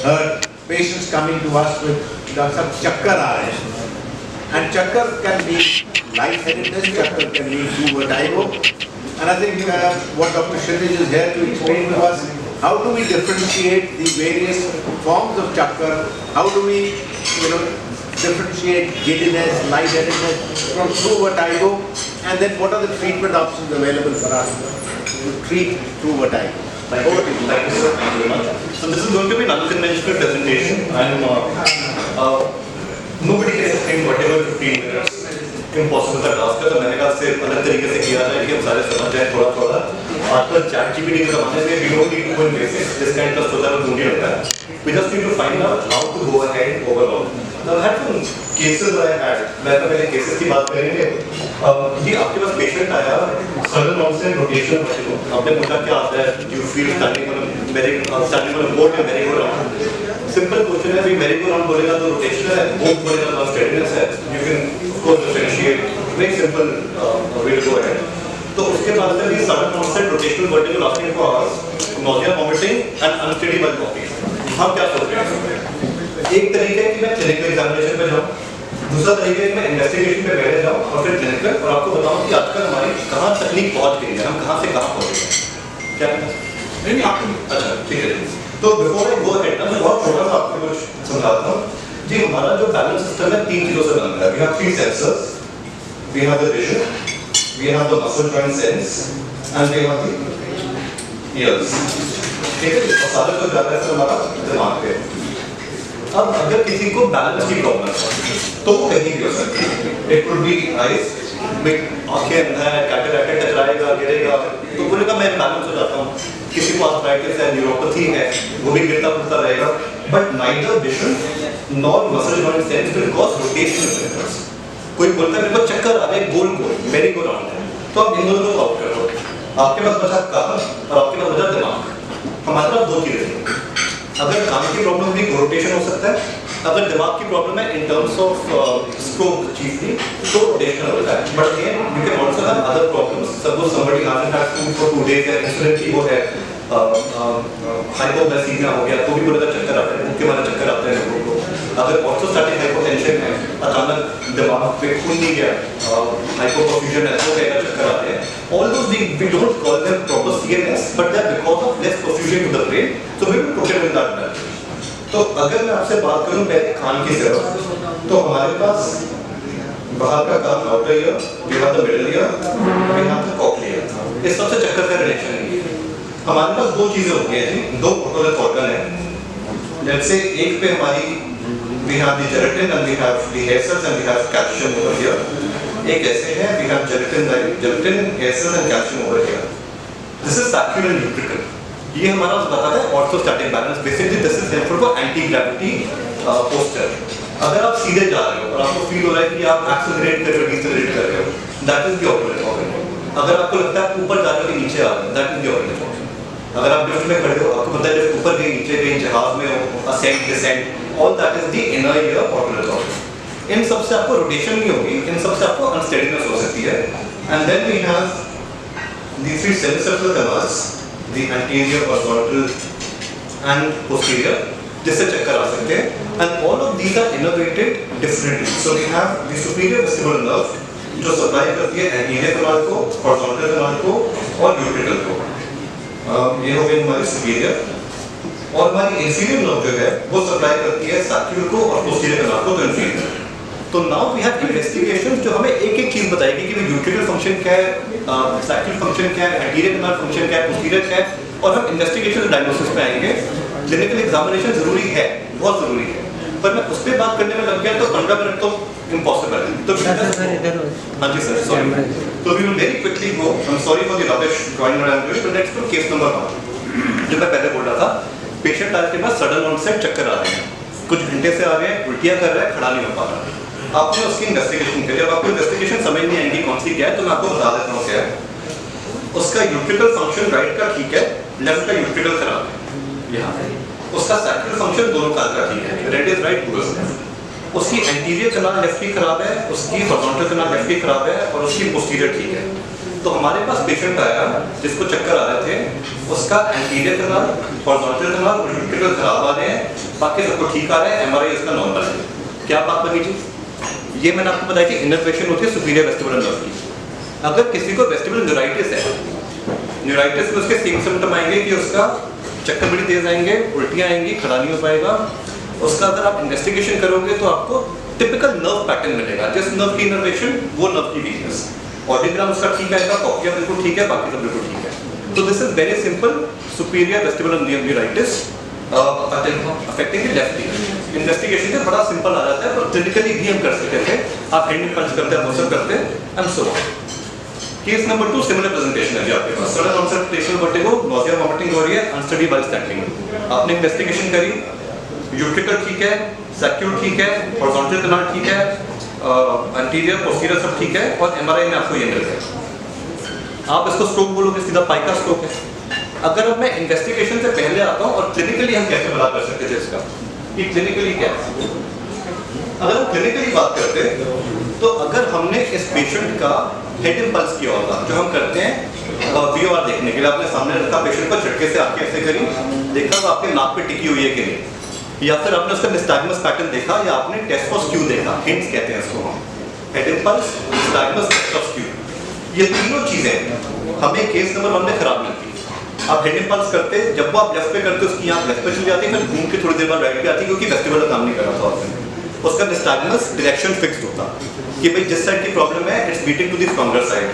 heard patients coming to us with some chakkar aa rahe hain. And chakkar can be lightheadedness, chakkar can be too vertigo. And I think what Dr. Shilaj is here to explain to us, how do we differentiate the various forms of chakkar? How do we, differentiate giddiness, lightheadedness from true vertigo? And then what are the treatment options available for us to treat true vertigo? Thank you, sir. Thank you very much. So this is going to be an unconventional presentation. Nobody can explain whatever 15 minutes. Impossible का task है, तो मैंने कहा सिर्फ अलग तरीके से किया जाए कि हम सारे समझ जाएं थोड़ा-थोड़ा. आजकल चैट जीपीटी के ज़माने में we don't need to go in basics. जिसका इंटरेस्ट होता है वो ढूंढ ही लेता है. We just need to find out how to go ahead overall. Now I had some cases I had. मैं तो पहले cases की बात करेंगे. ये आपके पास पेशेंट आया, sudden onset rotation vertigo. आपने पूछा क्या आता है? Do you feel standing on a board या merry-go-round? Simple question है, merry-go-round बोलेगा तो rotation है, board बोलेगा तो steadiness है. You can of course differentiate. Very simple way to go ahead. तो उसके बाद से भी sudden onset rotational vertigo lasting for hours, nausea, vomiting and unsteady while walking. हम क्या सोच रहे हैं? एक तरीके है कि मैं क्लिनिकल एग्जामिनेशन पे जाऊँ, दूसरा तरीका है कि मैं इन्वेस्टिगेशन पे पहले जाऊँ और फिर क्लिनिकल, और आपको बताऊँ कि आजकल हमारी कहाँ तकनीक पहुँच गई है, हम कहाँ से कहाँ पहुँच गए हैं. क्या नहीं आपको अच्छा ठीक है. तो बिफोर आई गो अहेड मैं बहुत छोटा सा आपको कुछ समझाता हूँ. जी हमारा जो बैलेंस सिस्टम है 3 चीजों से बना है. We have 3 sensors, we have the vision, we have the muscle joint sense and we have the ears. ठीक है, और सारा जो जा रहा है हमारा दिमाग पे. अब अगर किसी को बैलेंस की प्रॉब्लम है तो वो कहीं भी हो सकती है. इट कुड बी आइज, आंखें अंधा है, कैटरेक्ट टकराएगा, गिरेगा तो बोलेगा मैं बैलेंस हो जाता हूँ. किसी को आर्थराइटिस है, न्यूरोपैथी है, वो भी गिरता फुटता रहेगा. But neither vision nor muscle joint sense will cause rotational symptoms. कोई बोलता है मेरे को चक्कर आ रहे हैं, गोल गोल merry-go-round है, तो आप इन दोनों को आउट करो. आपके पास बचा कान और आपके पास बचा दिमाग. हमारे पास 2 चीजें हैं. अगर कान की प्रॉब्लम भी रोटेशन हो सकता है, अगर दिमाग की प्रॉब्लम है in terms of stroke chiefly तो रोटेशन होता है. But again you can also have other problems. Suppose somebody hasn't had food for 2 days या इंसिडेंटली वो है हाइपोग्लाइसीमिया हो गया तो भी बोलेगा चक्कर आते हैं, भूख के मारे चक्कर आते हैं लोगों को. अगर ऑर्थोस्टैटिक हाइपोटेंशन है, अचानक दिमाग पे खून नहीं गया, हाइपोपर्फ्यूजन है तो कहेगा चक्कर आते हैं. All those we don't call them proper CNS, but they are because of less perfusion to the brain, so we will put it in that manner. तो अगर मैं आपसे बात करूं पहले कान की तरफ, तो हमारे पास बाहर का कान outer ear, we have the middle ear, we have the cochlear. इस सबसे चक्कर का रिलेशन है. हमारे पास 2 चीजें होती हैं जी, 2 ओटोलस ऑर्गन हैं. जैसे एक पे हमारी we have the gelatin and we have the hair cells and we have calcium over here. एक ऐसे है we have gelatin, hair cells and calcium over here. This is sacral and utricle. ये हमारा बताता है orthostatic balance. Basically this is helpful for anti gravity posture. अगर आप सीधे जा रहे हो और आपको फील हो रहा है कि आप एक्सेलरेट कर रहे हो, डिसेलरेट कर रहे हो, that is the opposite organ. अगर आपको लगता है ऊपर जा रहे हो कि नीचे आ रहे हो, that is the opposite organ. अगर आप लिफ्ट में खड़े हो, आपको पता है लिफ्ट ऊपर गई नीचे गई, जहाज में हो, ascend descend, all that is the inner ear opposite organ. इन सबसे आपको रोटेशन नहीं होगी, इन सबसे आपको अनस्टेडीनेस हो सकती है. And then we have the 3 semicircular canals, the anterior, horizontal and posterior, जिससे चक्कर आ सकते हैं. And all of these are innervated differently. So we have the superior vestibular nerve जो सप्लाई करती है anterior canal को, horizontal canal को और utricle को. ये हो गई हमारी superior. और हमारी inferior nerve जो है वो सप्लाई करती है sacral को और posterior canal को, तो inferior. तो नाउ वी हैव इन्वेस्टिगेशन जो हमें एक-एक चीज बताएगी कि यूट्रिकल फंक्शन क्या है, सैक्रल फंक्शन क्या है, एंटीरियर कैनाल फंक्शन क्या है, पोस्टीरियर क्या है, और हम इन्वेस्टिगेशन और डायग्नोसिस पे आएंगे. क्लिनिकल एग्जामिनेशन जरूरी है, बहुत जरूरी है, पर मैं उस पे बात करने में लग गया तो 15 मिनट तो इम्पॉसिबल है. तो हाँ जी सर, सॉरी. तो we will very quickly go. I am sorry for the rubbish drawing what I am doing. तो लेट्स गो केस नंबर 1 जो मैं पहले बोल रहा था. पेशेंट आपके पास सडन ऑनसेट चक्कर आ रहे हैं, कुछ घंटे से आ रहे हैं, उल्टियां कर रहा है, खड़ा नहीं हो पा रहा. आपने उसकी इन्वेस्टिगेशन करी. अब आपको इन्वेस्टिगेशन समझ नहीं आएगी कौन सी क्या है, तो मैं आपको बता देता हूँ क्या है. उसका यूट्रिकल फंक्शन राइट का ठीक है, लेफ्ट का यूट्रिकल खराब है. यहाँ उसका सैक्रल फंक्शन दोनों कान का ठीक है, right is right, blue is left. उसकी एंटीरियर कैनाल लेफ्ट की खराब है, उसकी हॉरिजॉन्टल कैनाल लेफ्ट की खराब है और उसकी पोस्टीरियर ठीक है. तो हमारे पास पेशेंट आया जिसको चक्कर आ रहे थे, उसका एंटीरियर कैनाल, हॉरिजॉन्टल कैनाल और यूट्रिकल खराब आ रहे हैं. बाकी सबको ठीक आ रहा है, एमआरआई इसका नॉर्मल है। क्या बात बनी जी? ये मैंने आपको बताया कि इनर्वेशन होती है सुपीरियर वेस्टिबुलर नर्व की। अगर किसी को वेस्टिबुलर न्यूराइटिस है, न्यूराइटिस में उसके सेम सिम्टम आएंगे कि उसका चक्कर बड़ी तेज आएंगे, उल्टियाँ आएंगी, खड़ा नहीं हो पाएगा। उसका अगर आप इन्वेस्टिगेशन करोगे तो आपको टिपिकल नर्व पैटर्न मिलेगा, जिस नर्व की इनर्वेशन वो नर्व की वीकनेस। ऑडियोग्राम उसका ठीक आएगा, कॉक्लिया बिल्कुल ठीक है, बाकी सब बिल्कुल ठीक है। तो this is very simple superior vestibular neuritis affecting the left ear. Investigation से बड़ा सिंपल आ जाता है, पर क्लिनिकली भी हम कर सकते थे। आप हैंड पंच करते हैं, ऑब्जर्व करते हैं and so on. Case number 2 similar presentation है जी आपके पास। Sudden onset placement vertigo, nausea vomiting हो रही है, अनस्टडी व्हाइल स्टैंडिंग। आपने इन्वेस्टिगेशन करी, यूट्रिकल ठीक है, सैक्यूल ठीक है, हॉरिजॉन्टल कैनाल ठीक है, एंटीरियर पोस्टीरियर सब ठीक है, और एमआरआई में आपको ये मिल गया। आप इसको स्ट्रोक बोलोगे, सीधा पाइका स्ट्रोक है। अगर अब मैं इन्वेस्टिगेशन से पहले आता हूँ और क्लिनिकली हम कैसे बता कर सकते थे इसका कि क्लिनिकली क्या है। अगर हम क्लिनिकली बात करते तो अगर हमने इस पेशेंट का हेड इम्पल्स किया होगा, जो हम करते हैं वीओआर देखने के लिए, आपने सामने रखा पेशेंट को, झटके से आंखें ऐसे करी, देखा वो आपके नाक पे टिकी हुई है कि नहीं, या फिर आपने उसका निस्टैग्मस पैटर्न देखा, या आपने टेस्ट ऑफ स्क्यू देखा, हिंट्स कहते हैं इसको हम, head impulse, nystagmus, test of skew. ये तीनों चीजें हमें केस नंबर 1 में खराब मिलती है। आप हेड इम्पल्स करते, जब वो आप लेफ्ट पे करते उसकी आंख लेफ्ट पे चली जाती है, फिर घूम के थोड़ी देर बाद राइट पे आती है, क्योंकि वेस्टिबुलर काम नहीं कर रहा था उसने। उसका निस्टैग्मस डायरेक्शन फिक्स्ड होता कि भाई जिस साइड की प्रॉब्लम है it's beating to the stronger side,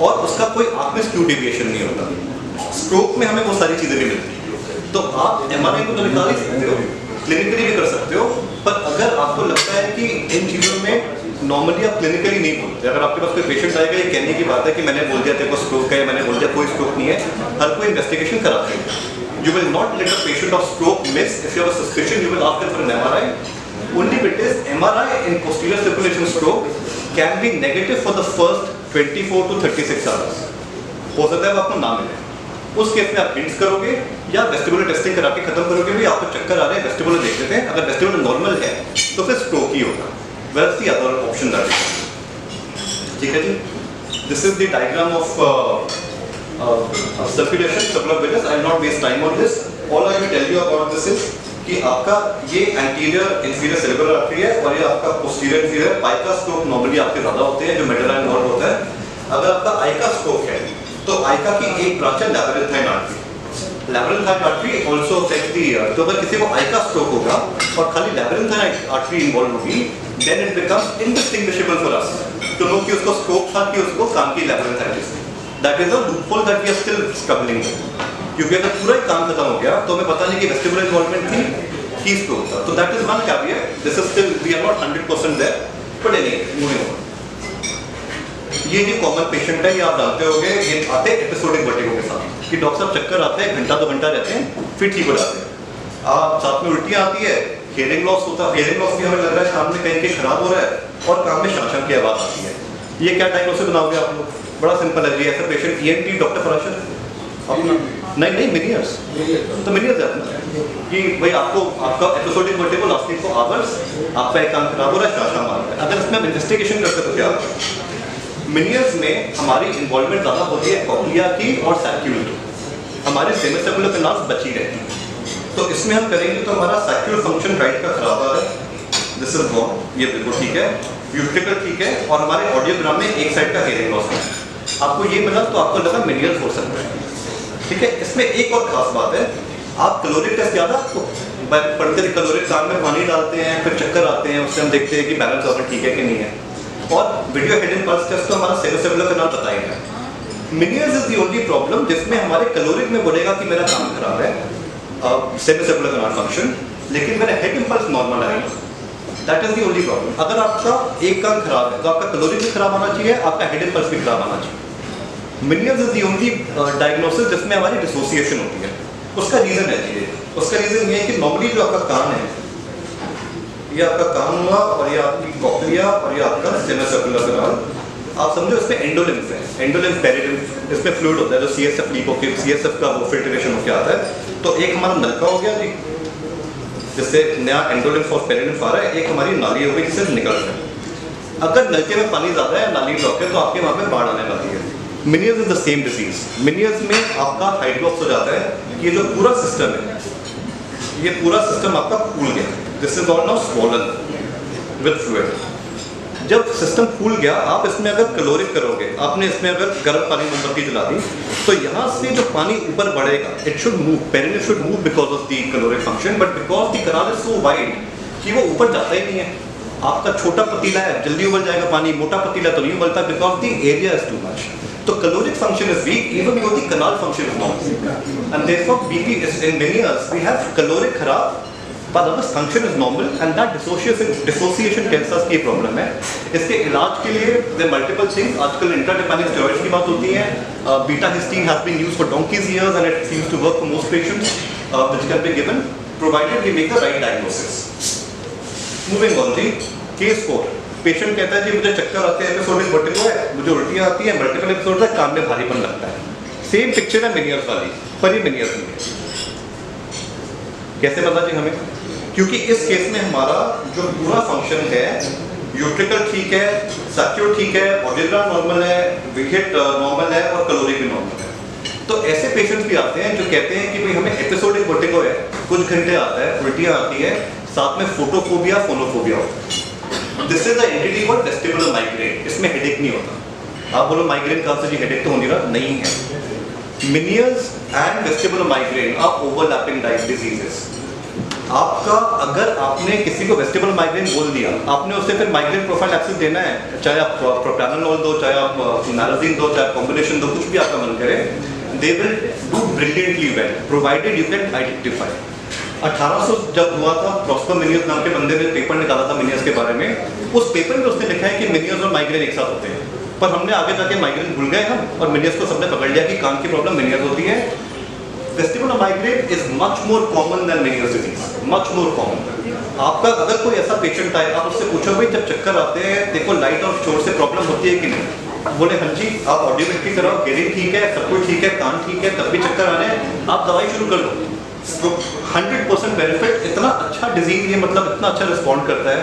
और उसका कोई आंख में स्क्यू डेविएशन नहीं होता। स्ट्रोक में हमें वो सारी चीजें भी मिलती है। तो आप एमआरआई को तो निकाल ही सकते हो, क्लिनिकली भी कर सकते हो, पर अगर आपको लगता है कि इन चीज़ों में नॉर्मली आप क्लिनिकली नहीं बोलते, अगर आपके पास कोई पेशेंट आएगा, ये कहने की बात है कि मैंने बोल दिया तेरे को स्ट्रोक है, मैंने बोल दिया कोई स्ट्रोक नहीं है, हर कोई इन्वेस्टिगेशन कराते हैं। You will not let a patient of stroke miss. If you have a suspicion you will ask them for an MRI. Only it is MRI in posterior circulation stroke can be negative for the first 24 to 36 hours. हो सकता है वो आपको ना मिले, उस case में आप हिंट्स करोगे या वेस्टिबुलर टेस्टिंग करा के खत्म करोगे, भी आपको चक्कर आ रहे हैं, वेस्टिबुलर देख लेते हैं, अगर वेस्टिबुलर नॉर्मल है तो फिर स्ट्रोक ही होगा। Where the other option that is, ठीक है जी। This is the diagram of circulation circular venous. I will not waste time on this. All I will tell you about this is कि आपका ये एंटीरियर इंफीरियर सेरेब्रल आर्टरी है, और ये आपका posterior inferior. PICA stroke normally आपके ज्यादा होते हैं, जो मेडुला इन्वॉल्व होता है। अगर आपका आइका स्ट्रोक है तो आइका की एक ब्रांच है labyrinthine artery. Labyrinthine artery also affects the ear. तो अगर किसी को आइका स्ट्रोक होगा और खाली लैबिरिंथाइन आर्टरी इन्वॉल्व होगी, then it becomes indistinguishable for us to know कि उसको स्ट्रोक था कि उसको काम की labyrinthitis. That is a loophole that we are still struggling with, क्योंकि अगर पूरा ही काम खत्म हो गया तो हमें पता नहीं कि वेस्टिबुलर इन्वॉल्वमेंट थी की स्ट्रोक था। तो that is one caveat. This is still we are not 100% there, but anyway moving on. ये जो कॉमन पेशेंट है, ये आप जानते होंगे, ये आते हैं एपिसोडिक वर्टिगो के साथ कि डॉक्टर साहब चक्कर आते हैं, घंटा 2 घंटा रहते हैं, फिर ठीक हो जाते हैं। आप साथ में उल्टियाँ आती है, हियरिंग लॉस होता है, हियरिंग लॉस भी हमें लग रहा है कान में कहीं खराब हो रहा है, और कान में शां की आवाज़ आती है। ये क्या डायग्नोसिस बनाओगे आप लोग? बड़ा सिंपल है जी। ऐसा पेशेंट ENT डॉक्टर पराशर अपना नहीं मिनियर्स, तो मिनियर्स है कि भाई आपको आपका episodic vertigo lasting for hours, आपका एक कान खराब हो रहा है, शां मार रहा है। अगर इसमें हम इन्वेस्टिगेशन करते तो क्या मिनियर्स में हमारी इन्वॉल्वमेंट ज़्यादा होती है कॉक्लिया की और सैक्यूल की, हमारी सेमिसर्कुलर कैनाल्स बची रहती है। तो इसमें हम करेंगे तो हमारा सैक्यूल फंक्शन राइट का खराब आ रहा है, दिस इज गॉन, ये बिल्कुल ठीक है, यूट्रिकल ठीक है, और हमारे ऑडियोग्राम में एक साइड का हियरिंग लॉस है। आपको ये मिला तो आपको लगा मिनियर्स हो सकता है, ठीक है। इसमें एक और खास बात है, आप कैलोरिक टेस्ट याद है आपको, पढ़ते कैलोरिक कान में पानी डालते हैं, फिर चक्कर आते हैं, उससे हम देखते हैं कि बैलेंस ऑर्गन ठीक है कि नहीं है, और video head and pulse test तो हमारा सेमिसर्कुलर कैनाल बताएगा। Meniere's is the only problem जिसमें हमारे कैलोरिक में बोलेगा कि मेरा काम खराब है, सेमिसर्कुलर कैनाल फंक्शन, लेकिन मेरा हेड इम्पल्स नॉर्मल है। That is the only problem. अगर आपका एक कान खराब है तो आपका कैलोरिक भी खराब आना चाहिए, आपका हेड इम्पल्स भी खराब आना चाहिए। Meniere's is the only diagnosis जिसमें हमारी डिसोसिएशन होती है। उसका रीजन है जी, उसका रीजन ये है कि नॉर्मली जो आपका कान है, ये आपका कान हुआ, और ये आपकी कॉक्लिया, और ये आपका सेमिसर्कुलर कैनाल, आप समझो इसमें एंडोलिम्फ है, एंडोलिम्फ पेरिलिम्फ, इसमें फ्लूइड होता है जो CSF लीक होकर CSF का वो फिल्ट्रेशन होकर आता है। तो एक हमारा नलका हो गया जी, जिससे नया एंडोलिम्फ और पेरिलिम्फ आ रहा है, एक हमारी नाली हो गई जिससे निकल रहा है। अगर नलके में पानी ज़्यादा है, नाली ब्लॉक है, तो आपके वहाँ पे बाढ़ आने वाली है। Meniere's is the same disease. Meniere's में आपका हाइड्रोक्स हो जाता है, ये जो पूरा सिस्टम है, ये पूरा सिस्टम आपका फूल गया, this is all now swollen with fluid. जब सिस्टम फूल गया, आप इसमें अगर कैलोरिक करोगे, आपने इसमें अगर गर्म पानी मोमबत्ती जला दी, तो यहाँ से जो पानी ऊपर बढ़ेगा, इट शुड मूव, पेरिनेट should move because of the caloric function, but because the canal is so wide कि वो ऊपर जाता ही नहीं है। आपका छोटा पतीला है, जल्दी उबल जाएगा पानी, मोटा पतीला तो नहीं उबलता because the area is too much. तो caloric function is weak even though the canal function is normal, and therefore BP is in many years we have caloric kharab but our function is normal, and that dissociation tells us कि problem है। इसके इलाज के लिए there are multiple things, आजकल intratympanic steroids की बात होती है, beta histine has been used for donkey's years and it seems to work for most patients, which can be given provided we make the right diagnosis। Moving on, the case 4, patient कहता है जी मुझे चक्कर आते हैं, episodic vertigo है, मुझे उल्टियाँ आती है, मल्टीपल एपिसोड है, कान में भारीपन लगता है। सेम पिक्चर है मेनियर्स वाली, पर ये मेनियर्स नहीं है। कैसे पता जी हमें? क्योंकि इस केस में हमारा जो पूरा फंक्शन है, यूट्रिकल ठीक है, सैक्यूल ठीक है, ऑर्डिनल नॉर्मल है, विकेट नॉर्मल है और कैलोरिक भी नॉर्मल है। तो ऐसे पेशेंट्स भी आते हैं जो कहते हैं कि भाई हमें एपिसोडिक वर्टिगो है, कुछ घंटे आता है, उल्टियाँ आती है, साथ में फोटोफोबिया, फोनोफोबिया होता है। This is the entity called vestibular migraine. इसमें हेडेक नहीं होता। आप बोलो माइग्रेन कहाँ से जी, हेडेक तो हो नहीं रहा, नहीं है। Meniere's and vestibular migraine are overlapping diseases. आपका अगर आपने किसी को वेस्टिबुलर माइग्रेन बोल दिया, आपने उससे फिर माइग्रेन प्रोफाइल एक्सेस देना है, चाहे आप प्रोप्रानोलोल दो, चाहे आप नाराजीन दो, चाहे कॉम्बिनेशन दो, कुछ भी आपका मन करे, they will do brilliantly well provided you can identify. 1800 जब हुआ था, प्रॉस्पर मिनियर्स नाम के बंदे ने पेपर निकाला था मिनियर्स के बारे में। उस पेपर में उसने लिखा है कि मिनियर्स और माइग्रेन एक साथ होते हैं, पर हमने आगे जाके माइग्रेन भूल गए हम, और मिनियर्स को सबने पकड़ लिया कि कान की प्रॉब्लम मिनियर्स होती है। Vestibular migraine is much more common than Meniere's disease, much more common. आपका अगर कोई ऐसा पेशेंट आए, आप उससे पूछो भाई जब चक्कर आते हैं देखो लाइट और शोर से प्रॉब्लम होती है कि नहीं, बोले हाँ जी, आप ऑडियोमेट्री कराओ, हियरिंग ठीक है, सब कुछ ठीक है, कान ठीक है, तब भी चक्कर आ रहे हैं, आप दवाई शुरू कर दो, तो 100% बेनिफिट। इतना अच्छा डिजीज ये, मतलब इतना अच्छा रिस्पॉन्ड करता है।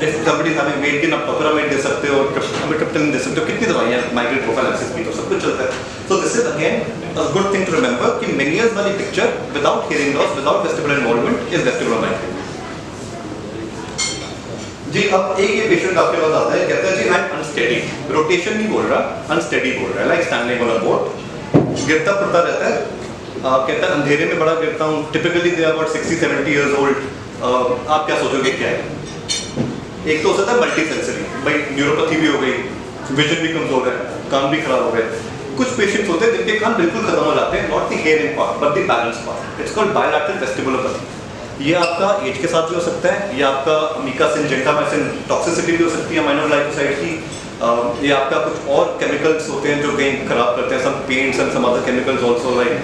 इस कंपनी हमें वेट गेन, आप टोपरामेड दे सकते हो, अमिट्रिप्टिलिन दे सकते हो, कितनी दवाइयाँ माइग्रेन प्रोफाइलैक्सिस की, तो सब कुछ चलता है। So this is again a good thing to remember कि मेनियर्स वाली picture without hearing loss, without vestibular involvement is vestibular migraine. जी अब एक ये पेशेंट आपके पास आता है, कहता है जी आई एम अनस्टेडी, रोटेशन नहीं बोल रहा, अनस्टेडी बोल रहा है, like standing on a board, गिरता पड़ता रहता है। कहता है अंधेरे में बड़ा गिरता हूँ, typically they are about 60-70 years old. आप क्या सोचोगे क्या है? एक तो हो सकता है मल्टी सेंसरी, भाई न्यूरोपैथी भी हो गई, विजन भी कमजोर है, कान भी खराब हो गए। कुछ पेशेंट्स होते हैं जिनके कान बिल्कुल खत्म हो जाते हैं, not the hearing part but the balance part, it's called bilateral vestibulopathy. ये आपका एज के साथ भी हो सकता है, ये आपका अमीका सिंजेंटामाइसिन टॉक्सिसिटी भी हो सकती है माइनर ग्लाइकोसाइड की, ये आपका कुछ और केमिकल्स होते हैं जो कहीं खराब करते हैं, some paints and some other chemicals also like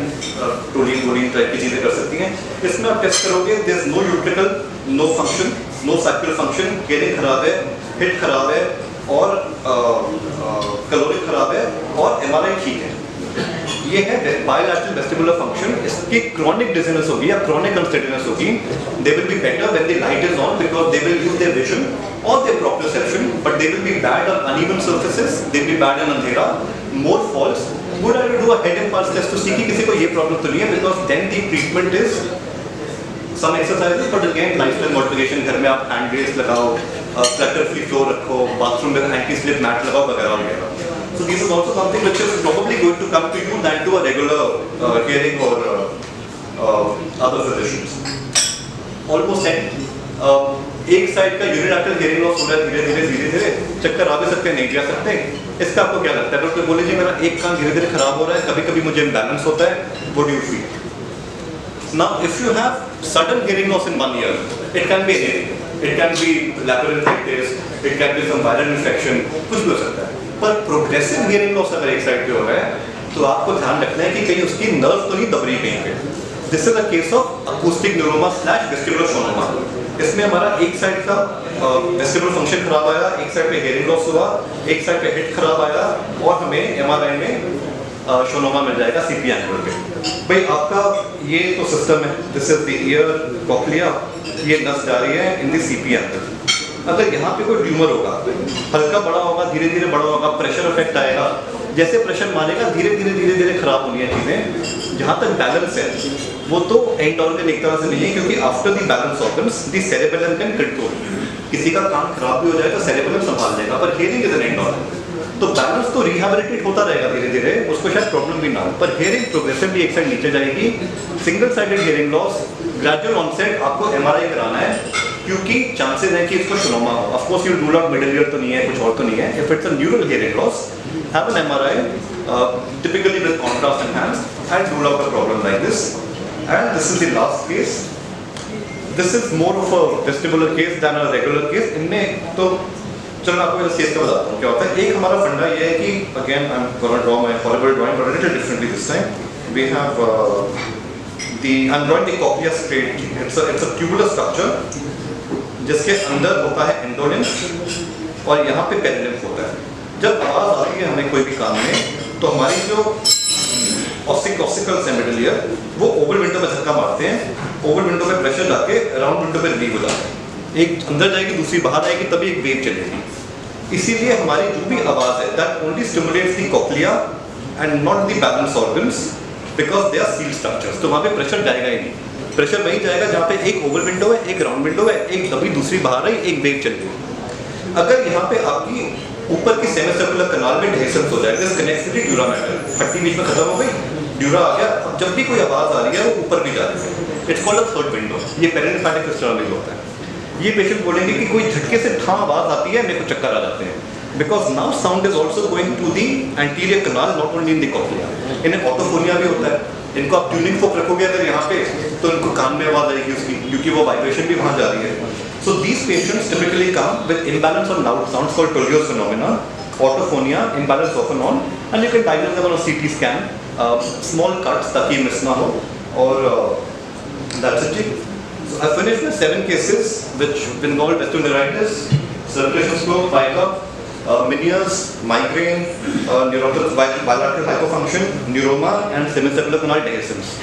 toluene वोलिन टाइप की चीज़ें कर सकती हैं। इसमें आप टेस्ट करोगे, there is no utricle, no function, no saccular function, hearing खराब है, हिट खराब है और कैलोरिक खराब है और एमआरआई ठीक है। ये है बायलैटरल वेस्टिबुलर फंक्शन। इसकी क्रॉनिक डिजीनेस होगी या क्रॉनिक अनस्टेडीनेस होगी, they will be better when the light is on because they will use their vision और their proprioception, but they will be bad on uneven surfaces, they will be bad in अंधेरा, more falls. Good I will do a head and pulse test to see कि किसी को ये problem तो नहीं है, because then the treatment is some exercises, but again lifestyle modification, घर में आप हैंड रेस्ट लगाओ, क्लटर फ्री फ्लोर रखो, बाथरूम में एंटी स्लिप मैट लगाओ वगैरह वगैरह। So this is also something which is probably going to come to you than to a regular hearing or other physicians. Almost 10. एक side का unilateral hearing loss हो रहा है धीरे धीरे, चक्कर आ भी सकते हैं, नहीं भी आ सकते। इसका आपको क्या लगता है? डॉक्टर बोले जी मेरा एक कान धीरे धीरे खराब हो रहा है, कभी कभी मुझे इम्बैलेंस होता है, what do you feel? Now if you have sudden hearing loss in 1 year, it can be anything. It can be labyrinthitis, it can be some viral infection, कुछ भी हो सकता है। पर प्रोग्रेसिव हियरिंग लॉस अगर एक साइड पे हो रहा है तो आपको ध्यान रखना है कि कहीं उसकी नर्व तो नहीं दब रही कहीं पे। This is a case of acoustic neuroma / vestibular Sonoma. इसमें हमारा एक साइड का वेस्टिबुलर फंक्शन खराब आया, एक साइड पे हियरिंग लॉस हुआ, एक साइड पे हेड खराब आया और हमें एमआरआई में सोनोमा मिल जाएगा सीपी एंगल पे। भाई आपका ये तो सिस्टम है, this is the year cochlea, ये नस जा रही है इन द सीपी एंगल। अगर यहाँ पे कोई ट्यूमर होगा, हल्का बड़ा होगा, धीरे धीरे बड़ा होगा, प्रेशर इफेक्ट आएगा, जैसे प्रेशर मारेगा धीरे धीरे खराब होनी है चीज़ें। जहाँ तक बैलेंस है वो तो एंड ऑर्गन एक तरह से नहीं है, क्योंकि after the balance organs the cerebellum can control. किसी का कान खराब भी हो जाए तो सेरेबेलम संभाल लेगा, पर hearing is an and organ. तो बैलेंस तो रिहैबिलिटेट होता रहेगा धीरे धीरे, उसको शायद प्रॉब्लम भी ना हो, पर हियरिंग प्रोग्रेसिवली एक साइड नीचे जाएगी। Single sided hearing loss, gradual onset, आपको एमआरआई कराना है, क्योंकि चांसेस है कि इसको श्रोमा हो। Of course you rule out middle ear तो नहीं है, कुछ और तो नहीं है। If it's a neural hearing loss, have an MRI typically with contrast enhanced and rule out a problem like this. And this is the last case. This is more of a vestibular case than a regular case. इनमें तो चलो मैं आपको इस case का बताता हूँ क्या होता है। एक हमारा फंडा ये है कि again I'm gonna draw my horrible drawing but a little differently this time. We have I'm drawing the cochlea straight. It's a tubular structure जिसके अंदर होता है एंडोलिम्फ और यहाँ पे पेरिलिम्फ होता है। जब आवाज आती है हमें कोई भी कान में, तो हमारी जो ऑसिकल्स हैं मिडिल ईयर, वो ओवल विंडो में धक्का मारते हैं। ओवल विंडो में प्रेशर जाके राउंड विंडो पे रिलीव हो जाता है। एक अंदर जाएगी, दूसरी बाहर आएगी, तभी एक वेव चलेगी। इसीलिए हमारी जो भी आवाज है that only stimulates the cochlea and not the balance organs, because they are seal structures. तो वहाँ पे प्रेशर जाएगा ही नहीं। प्रेशर वहीं जाएगा जहाँ पे एक ओवल विंडो है, एक राउंड विंडो है, एक दबी दूसरी बाहर आई, एक वेव चल गई। अगर यहाँ पे आपकी ऊपर की सेमीसर्कुलर कनाल में डेhiscence हो जाए, this connects with dura mater, हड्डी बीच में खत्म हो गई, ड्यूरा आ गया। अब जब भी कोई आवाज आ रही है वो ऊपर भी जा रही है। It's called a third window. ये पेरिलिम्फेटिक सिस्टम में होता है। ये पेशेंट बोलेंगे कि कोई झटके से ठां आवाज आती है, मेरे को चक्कर आ जाते हैं, because now sound is also going to the anterior canal, not only in the cochlea. इन्हें ऑटोफोनिया भी होता है। इनको आप ट्यूनिंग फोक रखोगे अगर यहाँ पे, तो इनको कान में आवाज आएगी उसकी, क्योंकि वो वाइब्रेशन भी वहाँ जा रही है। So these patients typically come with imbalance on loud sounds called Tollio's phenomenon, autophonia, imbalance off and on, and you can diagnose them on a CT scan, small cuts ताकि miss ना हो, और that's it. So I finished with 7 cases which involved vestibular neuritis, circulation stroke, bicup, Meniere's, migraine, bilateral hypofunction, neuroma, and semicircular canal dehiscence.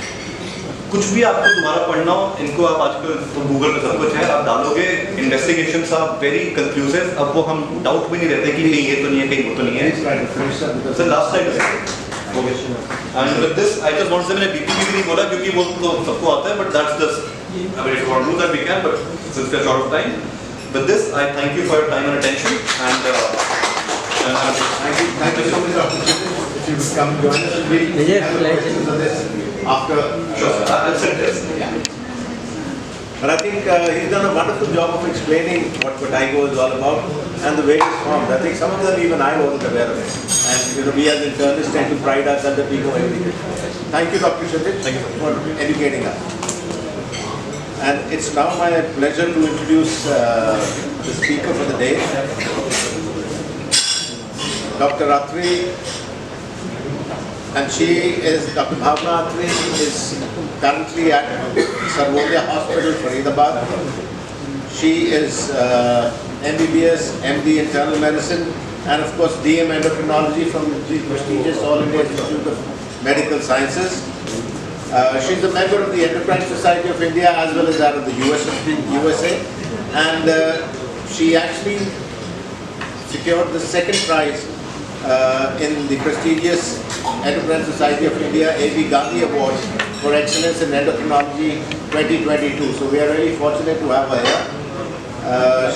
कुछ भी आपको दोबारा पढ़ना हो, इनको आप आजकल तो गूगल पे सब कुछ है, आप डालोगे, इन्वेस्टिगेशंस आर वेरी कंक्लूसिव। अब वो हम डाउट भी नहीं रहते कि नहीं ये तो नहीं है, कहीं वो तो नहीं है। सर लास्ट स्लाइड हो गया। And with this I just want to say, मैंने बीपी भी नहीं बोला क्योंकि वो तो सबको आता है, but that's just, I mean if you want to do that we can, but since we are short of time, with this I thank you for your time and attention, and thank you so much, Dr. Chitin. If you would come join us, we'll have a question on this after. sure, I'll send this. Yeah. But I think he's done a wonderful job of explaining what Vertigo is all about and the various forms. I think some of them even I wasn't aware of it. And we as internists tend to pride ourselves that we know everything. Thank you, Dr. Chitin, for educating us. And it's now my pleasure to introduce the speaker for the day, Dr. Atri. And she is, Dr. Bhavna Atri is currently at Sarvodaya Hospital, Faridabad. She is MBBS, MD Internal Medicine, and of course DM Endocrinology from the prestigious All India Institute of Medical Sciences. She's a member of the Endocrine Society of India as well as that of the USA. And she actually secured the second prize in the prestigious Endocrine Society of India A.B. Gandhi Award for Excellence in Endocrinology 2022. So we are really fortunate to have her here.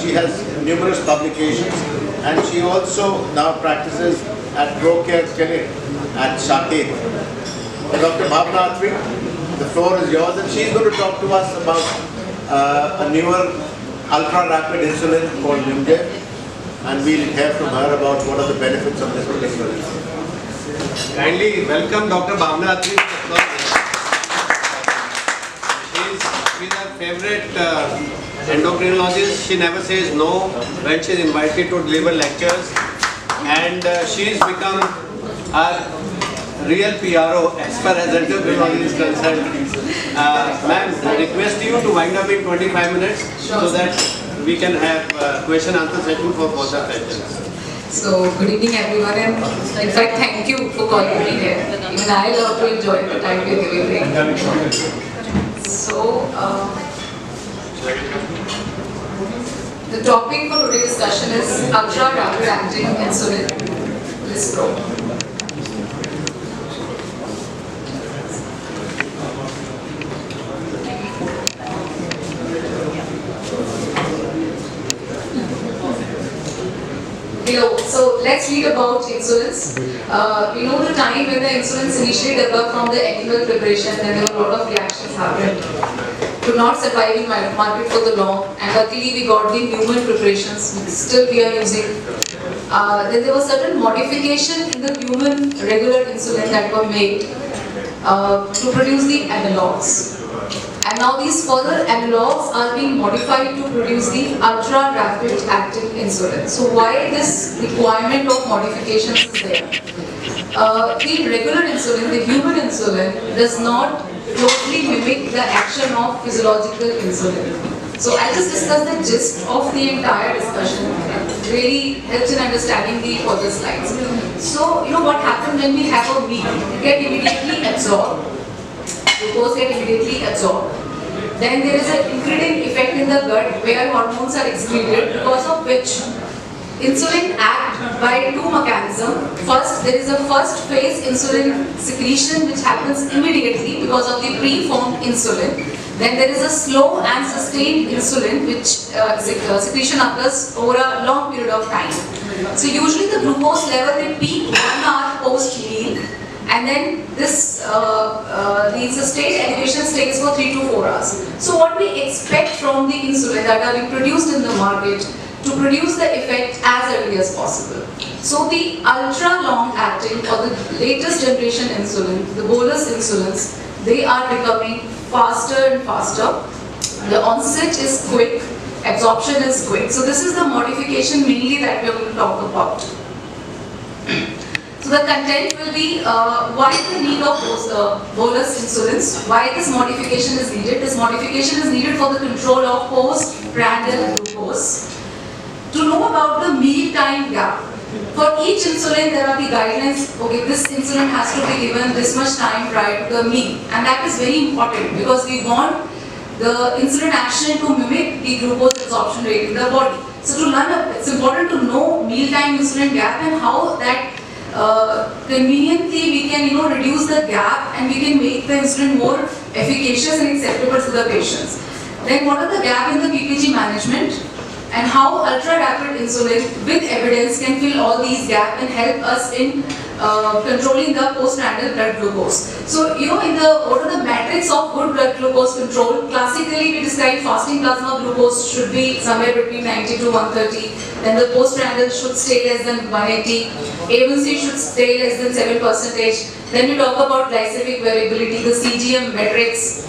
She has numerous publications and she also now practices at ProCare Clinic at Saket. Dr. Bhavna Atri, the floor is yours, and she's going to talk to us about a newer ultra-rapid insulin called Lyumjev, and we'll hear from her about what are the benefits of this particular insulin. Kindly welcome Dr. Bhavna Atri. She's our favorite endocrinologist. She never says no when she's invited to deliver lectures, and she's become our real PRO as far as endocrinology is concerned. Ma'am, I request you to wind up in 25 minutes so that we can have question answer session for both the sessions. So, good evening everyone, and in fact thank you for calling me here. Even I love to enjoy the time you're giving me. So, The topic for today's discussion is ultra rapid acting insulin, Lispro. So let's read about insulins. We know the time when the insulins initially developed from the animal preparation, and there were a lot of reactions happened. Could not survive in market for the long, and luckily we got the human preparations, which still we are using. Then there was certain modification in the human regular insulin that were made to produce the analogs. And now these further analogs are being modified to produce the ultra rapid acting insulin. So why this requirement of modifications is there? The regular insulin, the human insulin, does not closely mimic the action of physiological insulin. So I'll just discuss the gist of the entire discussion. It really helps in understanding the further slides. So you know what happens when we have a meal? It gets immediately absorbed. Glucose get immediately absorbed. Then there is an incretin effect in the gut where hormones are excreted, because of which insulin acts by two mechanisms. First, there is a first phase insulin secretion which happens immediately because of the preformed insulin. Then there is a slow and sustained insulin which secretion occurs over a long period of time. So usually the glucose level will peak 1 hour post meal. And then this the sustained elevation stays for 3 to 4 hours. So what we expect from the insulin that are being produced in the market to produce the effect as early as possible. So the ultra long acting or the latest generation insulin, the bolus insulins, they are becoming faster and faster. The onset is quick, absorption is quick. So this is the modification mainly that we are going to talk about. So the content will be why the need of bolus insulins, why this modification is needed. This modification is needed for the control of postprandial glucose. To know about the meal time gap. For each insulin there are the guidelines, okay, this insulin has to be given this much time prior to the meal, and that is very important because we want the insulin action to mimic the glucose absorption rate in the body. So to learn, it's important to know mealtime insulin gap and how that conveniently we can reduce the gap and we can make the insulin more efficacious and acceptable to the patients. Then what are the gap in the PPG management and how ultra rapid insulin with evidence can fill all these gaps and help us in controlling the postprandial blood glucose. So what are the metrics of good blood glucose control? Classically we describe fasting plasma glucose should be somewhere between 90 to 130. Then the postprandial should stay less than 180. A1C should stay less than 7%. Then we talk about glycemic variability, the CGM metrics.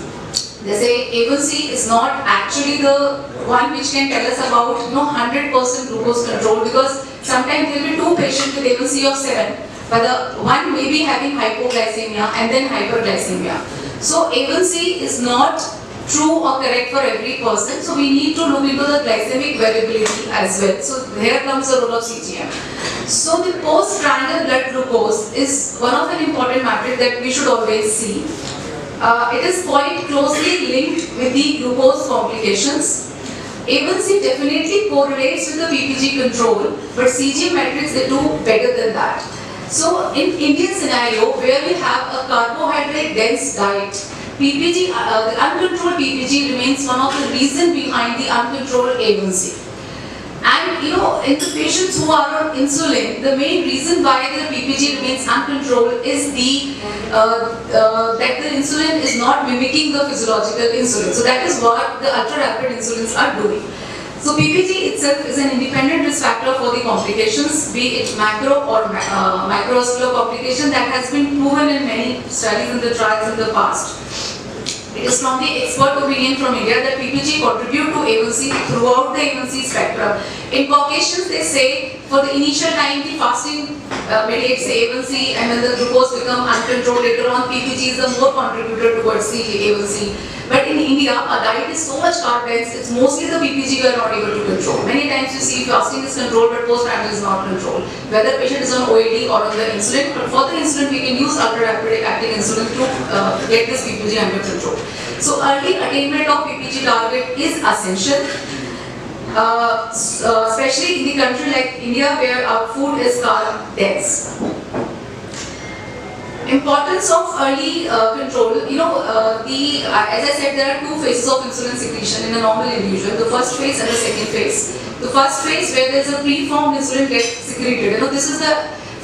They say A1C is not actually the one which can tell us about 100% glucose control, because sometimes there will be two patients with A1C of 7, but the one may be having hypoglycemia and then hyperglycemia. So A1C is not true or correct for every person, so we need to look into the glycemic variability as well. So here comes the role of CGM. So the postprandial blood glucose is one of an important metric that we should always see. It is quite closely linked with the glucose complications. A1C definitely correlates with the PPG control, but CGM metrics they do better than that. So in Indian scenario where we have a carbohydrate dense diet, PPG, the uncontrolled PPG remains one of the reasons behind the uncontrolled A1C. And in the patients who are on insulin, the main reason why the PPG remains uncontrolled is that the insulin is not mimicking the physiological insulin. So that is what the ultra rapid insulins are doing. So PPG itself is an independent risk factor for the complications, be it macro or macrovascular complication that has been proven in many studies in the trials in the past. It is from the expert opinion from India that PPG contribute to A1C throughout the A1C spectrum. In Caucasians, they say for the initial time the fasting mediates the A1C, and when the glucose become uncontrolled later on, PPG is the more contributor towards the A1C. But in India, our diet is so much carb dense, it's mostly the PPG we are not able to control. Many times you see fasting is controlled but postprandial is not controlled. Whether patient is on OAD or on the insulin, but for the insulin we can use ultra rapid acting insulin to get this PPG under control. So early attainment of PPG target is essential. especially in the country like India where our food is carb dense. Importance of early control. As I said, there are two phases of insulin secretion in a normal individual. The first phase and the second phase. The first phase where there is a preformed insulin gets secreted. This is the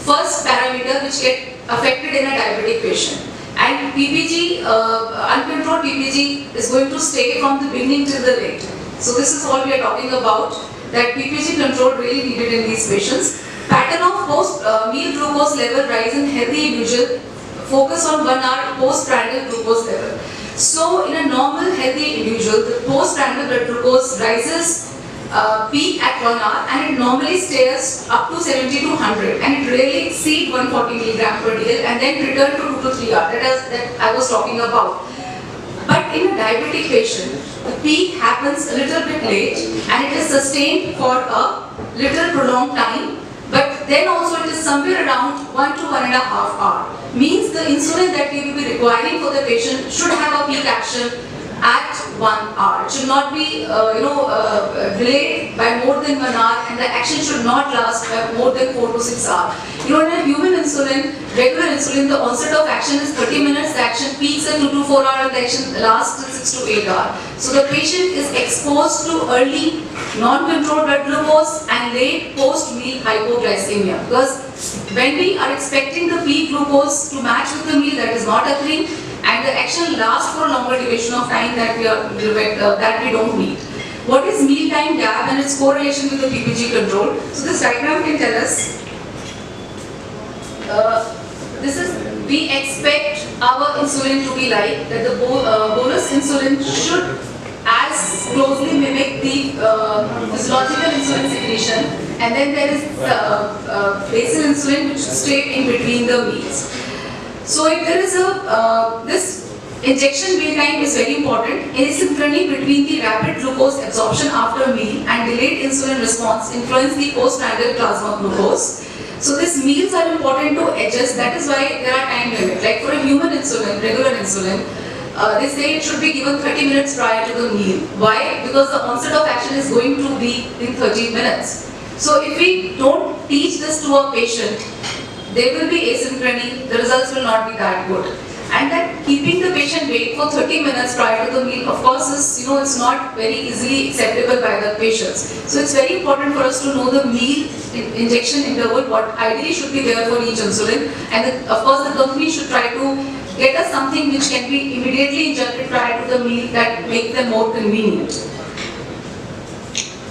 first parameter which get affected in a diabetic patient. And PPG, uncontrolled PPG is going to stay from the beginning till the late. So this is all we are talking about, that PPG control really needed in these patients. Pattern of post-meal glucose level rise in healthy individual, focus on 1 hour postprandial glucose level. So in a normal healthy individual, the postprandial blood glucose rises peak at 1 hour and it normally stays up to 70 to 100 and it rarely exceeds 140 milligram per dl and then return to 2 to 3 hours. That I was talking about. But in a diabetic patient, the peak happens a little bit late and it is sustained for a little prolonged time, but then also it is somewhere around 1 to 1.5 hours. Means the insulin that we will be requiring for the patient should have a peak action at 1 hour. It should not be delayed by more than 1 hour and the action should not last by more than 4 to 6 hours. In a human insulin, regular insulin, the onset of action is 30 minutes, the action peaks at 2 to 4 hours and the action lasts till 6 to 8 hours. So the patient is exposed to early non-controlled blood glucose and late post-meal hypoglycemia, because when we are expecting the peak glucose to match with the meal, that is not occurring and the action lasts for a longer duration of time that we don't need. What is meal time gap and its correlation with the PPG control? So this diagram can tell us. We expect our insulin to be like that. The bolus insulin should as closely mimic the physiological insulin secretion, and then there is basal insulin which should stay in between the meals. So if there is this injection meal time is very important. Asynchrony between the rapid glucose absorption after a meal and delayed insulin response influence the postprandial plasma glucose. So these meals are important to adjust. That is why there are time limits. Like for a human insulin, regular insulin, they say it should be given 30 minutes prior to the meal. Why? Because the onset of action is going to be in 30 minutes. So if we don't teach this to a patient, there will be asynchrony, the results will not be that good. And that keeping the patient wait for 30 minutes prior to the meal, of course, is, it's not very easily acceptable by the patients. So it's very important for us to know the meal injection interval, what ideally should be there for each insulin. And of course, the company should try to get us something which can be immediately injected prior to the meal that make them more convenient.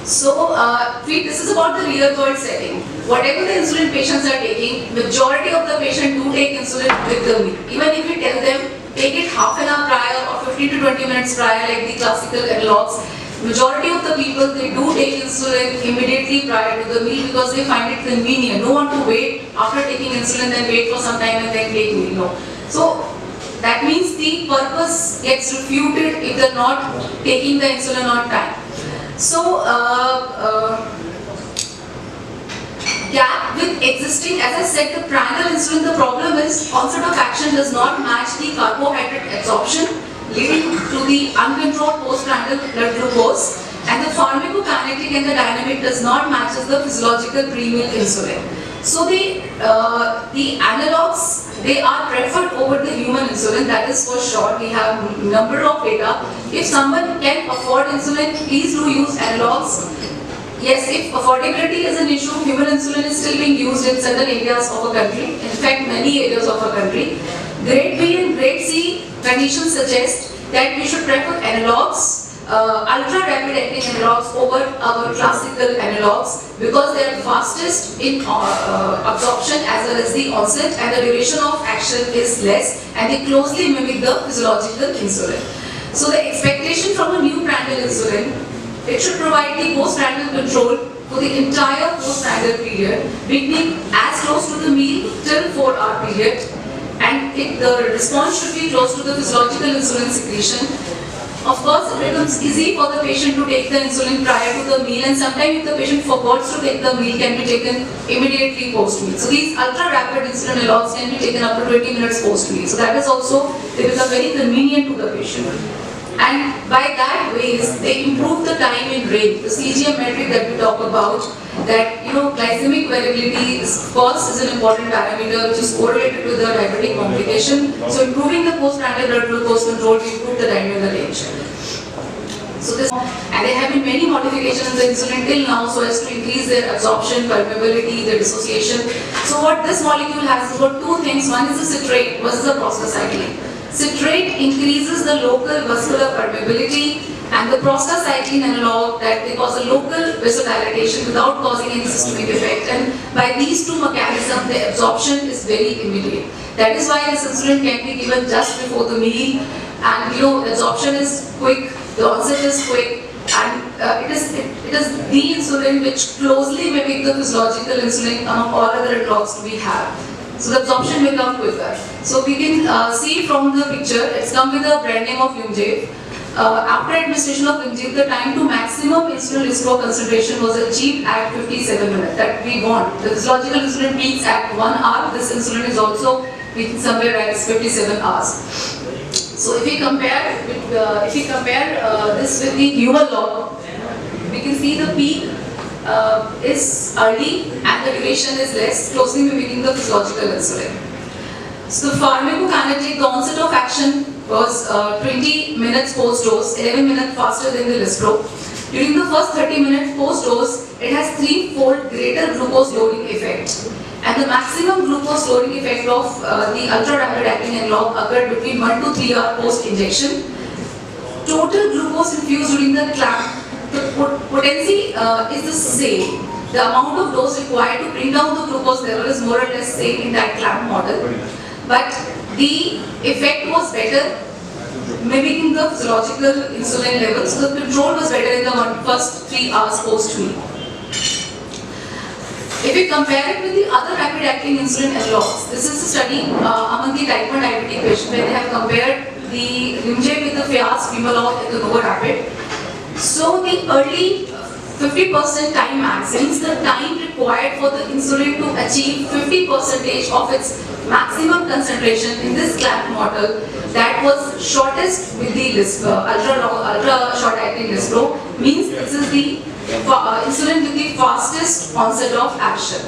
So, this is about the real world setting. Whatever the insulin patients are taking, majority of the patients do take insulin with the meal. Even if we tell them, take it half an hour prior or 15 to 20 minutes prior like the classical analogs, majority of the people, they do take insulin immediately prior to the meal because they find it convenient. No one to wait after taking insulin, then wait for some time and then take meal. No. So, that means the purpose gets refuted if they're not taking the insulin on time. So, gap with existing, as I said, the prandial insulin, the problem is onset of action does not match the carbohydrate absorption, leading to the uncontrolled postprandial blood glucose, and the pharmacokinetic and the dynamic does not match the physiological pre-meal insulin. So the analogs, they are preferred over the human insulin, that is for sure. We have number of data. If someone can afford insulin, please do use analogs. Yes, if affordability is an issue, human insulin is still being used in certain areas of a country, in fact many areas of a country. Grade B and grade C conditions suggest that we should prefer analogs, ultra rapid acting analogs over our classical analogs because they are fastest in absorption as well as the onset, and the duration of action is less and they closely mimic the physiological insulin. So the expectation from a new prandial insulin, it should provide the postprandial control for the entire postprandial period, beginning as close to the meal till 4-hour period, and the response should be close to the physiological insulin secretion. Of course, it becomes easy for the patient to take the insulin prior to the meal, and sometimes if the patient forgets to take the meal, can be taken immediately post-meal. So these ultra-rapid insulin analogs can be taken up to 20 minutes post-meal. So that is also, they become very convenient to the patient. And by that ways, they improve the time in range, the CGM metric that we talk about, that glycemic variability is, of course, is an important parameter which is correlated with the diabetic complication. So improving the postprandial blood glucose control to improve the time in the range. So this, and there have been many modifications in the insulin till now so as to increase their absorption, permeability, their dissociation. So what this molecule has is got two things. One is the citrate versus the prostacyclin. Citrate increases the local vascular permeability, and the prostacyclin analog that they cause a local vasodilatation without causing any systemic effect. And by these two mechanisms, the absorption is very immediate. That is why this insulin can be given just before the meal, and absorption is quick, the onset is quick, and it is the insulin which closely mimics the physiological insulin among all other analogs we have. So the absorption will come quicker. So we can see from the picture, it's come with the brand name of Lyumjev. After administration of Lyumjev, the time to maximum insulin Lispro concentration was achieved at 57 minutes. That we want. The physiological insulin peaks at 1 hour. This insulin is also peaking somewhere at 57 hours. So if we compare this with the human log, we can see the peak is early and the duration is less, closely mimicking the physiological insulin. So the pharmacokinetic, the onset of action was 20 minutes post-dose, 11 minutes faster than the Lispro. During the first 30 minutes post-dose, it has 3-fold greater glucose lowering effect. And the maximum glucose lowering effect of the ultra-rapid acting analog occurred between 1 to 3 hours post-injection. Total glucose infused during the clamp, the potency is the same. The amount of dose required to bring down the glucose level is more or less same in that clamp model. But the effect was better, mimicking the physiological insulin level. So the control was better in the first 3 hours post-meal. If we compare it with the other rapid-acting insulin analogs, this is a study among the type 1 diabetic patients where they have compared the Lyumjev with the Fiasp, Humalog and the NovoRapid. So the early 50% time max means the time required for the insulin to achieve 50% of its maximum concentration in this clamp model, that was shortest with the ultra short acting Lispro, means this is the insulin with the fastest onset of action.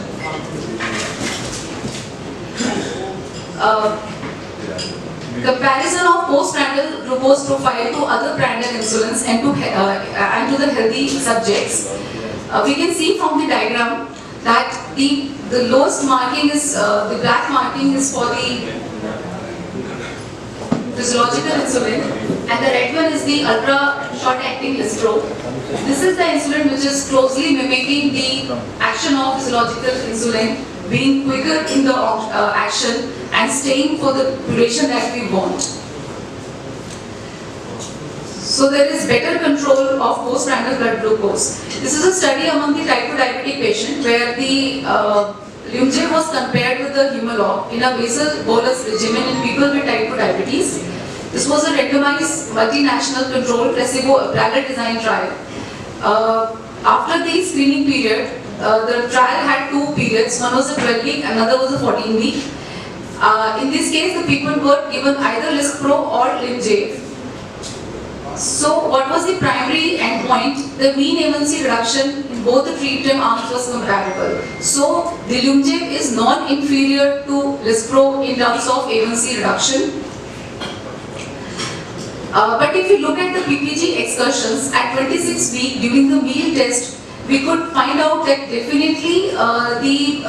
Comparison of postprandial glucose profile to other prandial insulins and to the healthy subjects. We can see from the diagram that the lowest marking is, the black marking is for the physiological insulin, and the red one is the ultra short acting Lispro. This is the insulin which is closely mimicking the action of physiological insulin, being quicker in the action and staying for the duration that we want. So there is better control of postprandial blood glucose. This is a study among the type 2 diabetic patient where the Lyumjev was compared with the Humalog in a basal bolus regimen in people with type 2 diabetes. This was a randomized multinational controlled placebo parallel design trial. After the screening period, the trial had 2 periods. One was a 12-week, another was a 14-week. In this case, the people were given either Lispro or Lyumjev. So, what was the primary endpoint? The mean A1C reduction in both the treatment arms was comparable. So, the Lyumjev is non-inferior to Lispro in terms of A1C reduction. But if you look at the PPG excursions at 26 weeks during the meal test, we could find out that definitely the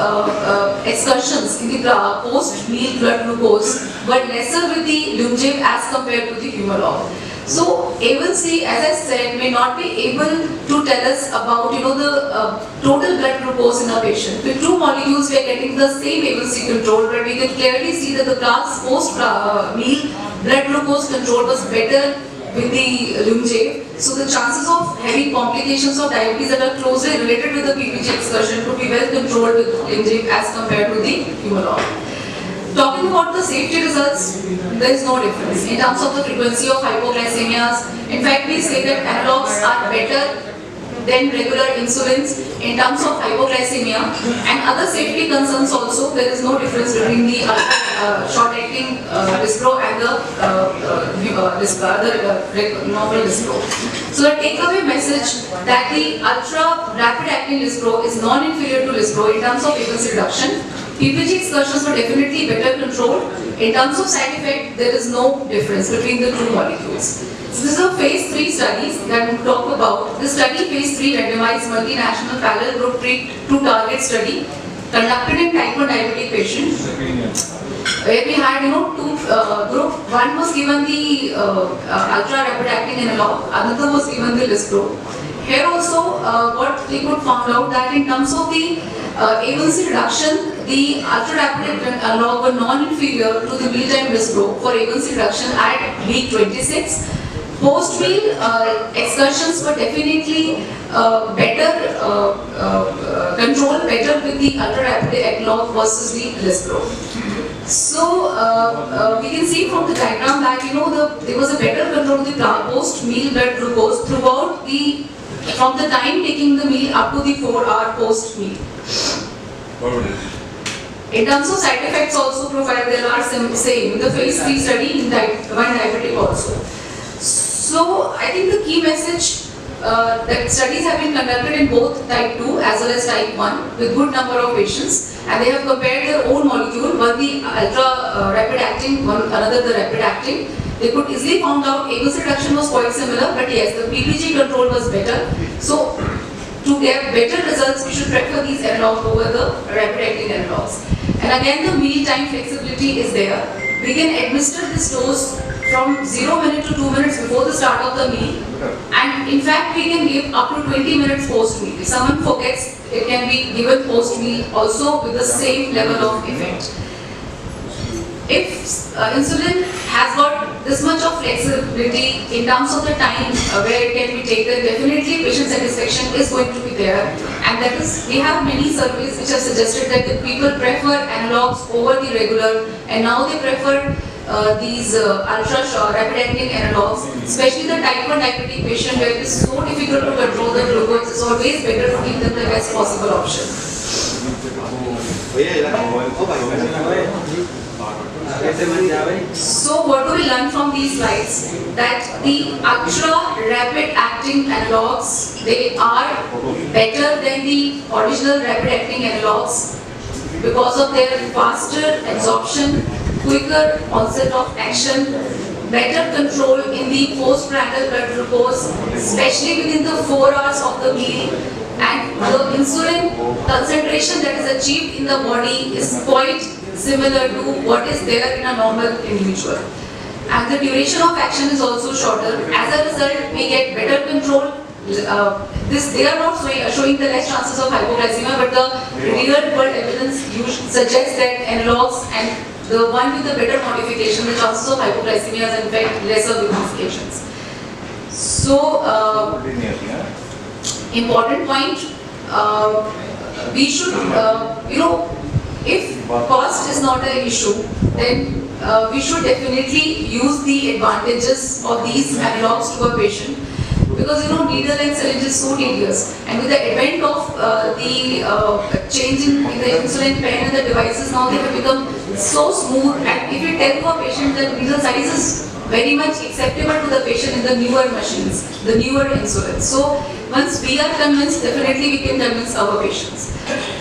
excursions in the post-meal blood glucose were lesser with the Lyumjev as compared to the Humalog. So A1C, as I said, may not be able to tell us about the total blood glucose in a patient. With 2 molecules, we are getting the same A1C control, but we can clearly see that the post-meal blood glucose control was better with the Lyumjev. So the chances of having complications of diabetes that are closely related with the PPG excursion could be well controlled with Lyumjev as compared to the Humalog. Talking about the safety results, there is no difference in terms of the frequency of hypoglycemias. In fact, we say that analogs are better than regular insulins in terms of hypoglycemia and other safety concerns also. There is no difference between the short-acting Lispro and the normal Lispro. So the takeaway message that the ultra rapid-acting Lispro is non-inferior to Lispro in terms of A1C reduction. PPG excursions were definitely better controlled. In terms of side effect, there is no difference between the two molecules. So this is a phase 3 studies that we talk about. This study, phase 3 randomized multinational parallel group treat to target study conducted in type 1 diabetic patients. Where we had, two group. One was given the ultra rapid acting analog, another was given the Lispro. Here also, what we could find out that in terms of the A1C reduction, the ultra rapid analog were non-inferior to the mealtime Lispro for A1C reduction at week 26. Post-meal excursions were definitely better controlled better with the ultra rapid analog versus the Lispro. So we can see from the diagram that there was a better control of the post-meal blood glucose throughout from the time taking the meal up to the 4-hour post-meal. In terms of side effects also profile, there are same in the phase 3 study in type 1 diabetic also. So I think the key message that studies have been conducted in both type 2 as well as type 1 with good number of patients, and they have compared their own molecule, one the ultra rapid acting, one another the rapid acting. They could easily found out A1C reduction was quite similar, but yes, the PPG control was better. So to get better results, we should prefer these analogs over the rapid acting analogs. And again, the meal time flexibility is there. We can administer this dose from 0 minutes to 2 minutes before the start of the meal, and in fact we can give up to 20 minutes post meal. If someone forgets, it can be given post meal also with the same level of effect. If insulin has got this much of flexibility in terms of the time where it can be taken, definitely patient satisfaction is going to be there, and that is, we have many surveys which have suggested that the people prefer analogs over the regular, and now they prefer these ultra rapid acting analogs, especially the type 1 diabetic patient where it is so difficult to control the glucose. It's always better to give them the best possible option. So what do we learn from these slides? That the ultra rapid acting analogs, they are better than the original rapid acting analogs because of their faster absorption, quicker onset of action, better control in the postprandial blood glucose, especially within the 4 hours of the meal, and the insulin concentration that is achieved in the body is quite similar to what is there in a normal individual. And the duration of action is also shorter. As a result, we get better control. They are not showing the less chances of hypoglycemia, but the real world evidence suggests that analogs and the one with the better modification, the chances of hypoglycemia is in fact lesser with these patients. So, important point, we should, if cost is not an issue, then we should definitely use the advantages of these analogs to a patient. Because needle and syringe is so tedious, and with the advent of the changing in the insulin pen and the devices, now they have become so smooth. And if you tell to a patient that needle size is very much acceptable to the patient in the newer machines, the newer insulin. So once we are convinced, definitely we can convince our patients.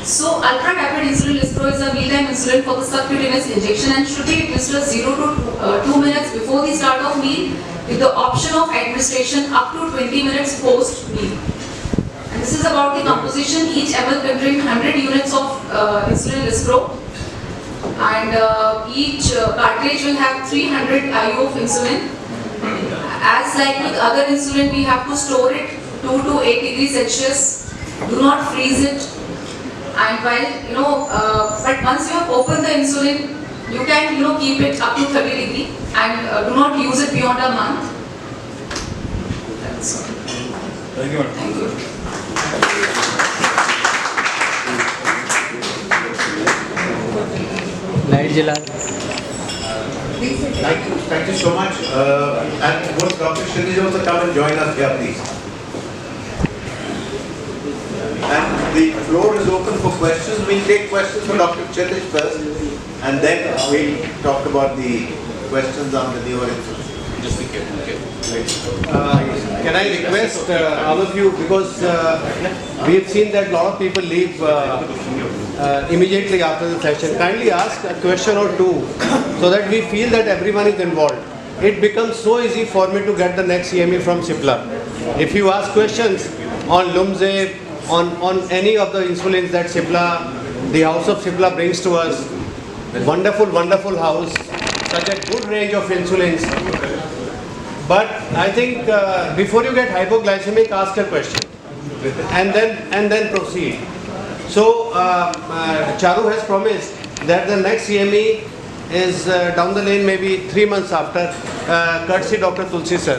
So ultra rapid insulin Lispro is a mealtime insulin for the subcutaneous injection and should be administered 0 to 2 minutes before the start of meal, with the option of administration up to 20 minutes post meal. And this is about the composition. Each ml contains 100 units of insulin Lispro, and each cartridge will have 300 IU of insulin. As like with other insulin, we have to store it 2 to 8 degrees Celsius. Do not freeze it. And while but once you have opened the insulin, you can keep it up to 30 degrees and do not use it beyond a month. That's all. Thank you. Thank you. Light जला Thank you so much. And would Dr. Shilaj also come and join us here, please? And the floor is open for questions. We'll take questions for Dr. Shilaj first. and then we'll talk about the questions on the newer insulin. Just be careful, okay? Can I request all of you, because we have seen that a lot of people leave immediately after the session, kindly ask a question or two so that we feel that everyone is involved. It becomes so easy for me to get the next CME from Cipla. If you ask questions on Lumze, on any of the insulins that Cipla, the house of Cipla brings to us, wonderful, wonderful house, such a good range of insulins. But I think before you get hypoglycemic, ask a question and then proceed. So Charu has promised that the next CME is down the lane, maybe 3 months after, courtesy Dr. Tulsi sir.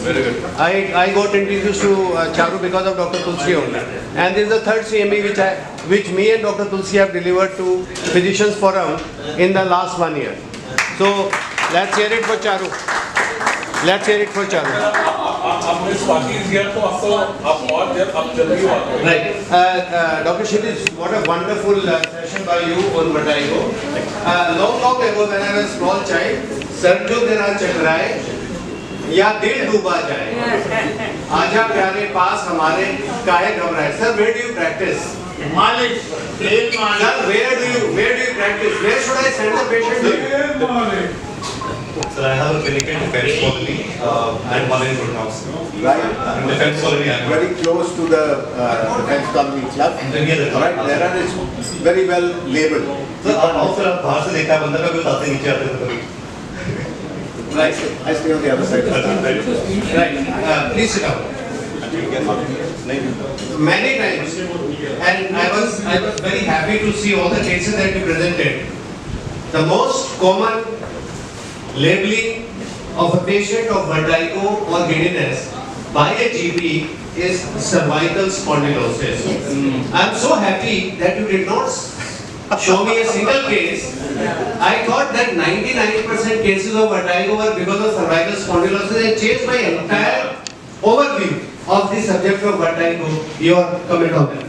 Very good. I got introduced to Charu because of Dr. Tulsi only. And this is the third CME which me and Dr. Tulsi have delivered to Physicians Forum in the last 1 year. So let's hear it for Charu. Let's hear it for Charu. अब इस बाकी इस year तो आपको आप और जल्दी हो आते हैं। Right. Dr. Kshitij, what a wonderful session by you on Vertigo. Long ago when I was a small child, सर्दियों तेरा चकराए या दिल डूबा जाए, आजा प्यारे पास हमारे काहे घबराए. Sir, where do you practice? मालिक, एक मालिक। Sir, where do you practice? Where should I send the patient to? एक मालिक। So I have a clinic in Defence Colony and one in Woodhouse. Right? In Defence Colony, I'm Very close to the Defence Colony Club. near the club. Right, there and it's very well labeled. So आप फिर आप बाहर से देखा है बंदा का कोई आते नीचे आते हैं कभी. I stay on the other side of the Right. Please sit down. Many times, and I was very happy to see all the cases that you presented. The most common labeling of a patient of vertigo or giddiness by a GP is cervical spondylosis. I am so happy that you did not show me a single case. I thought that 99% cases of vertigo were because of cervical spondylosis. I changed my entire overview of the subject of vertigo. Your comment on that?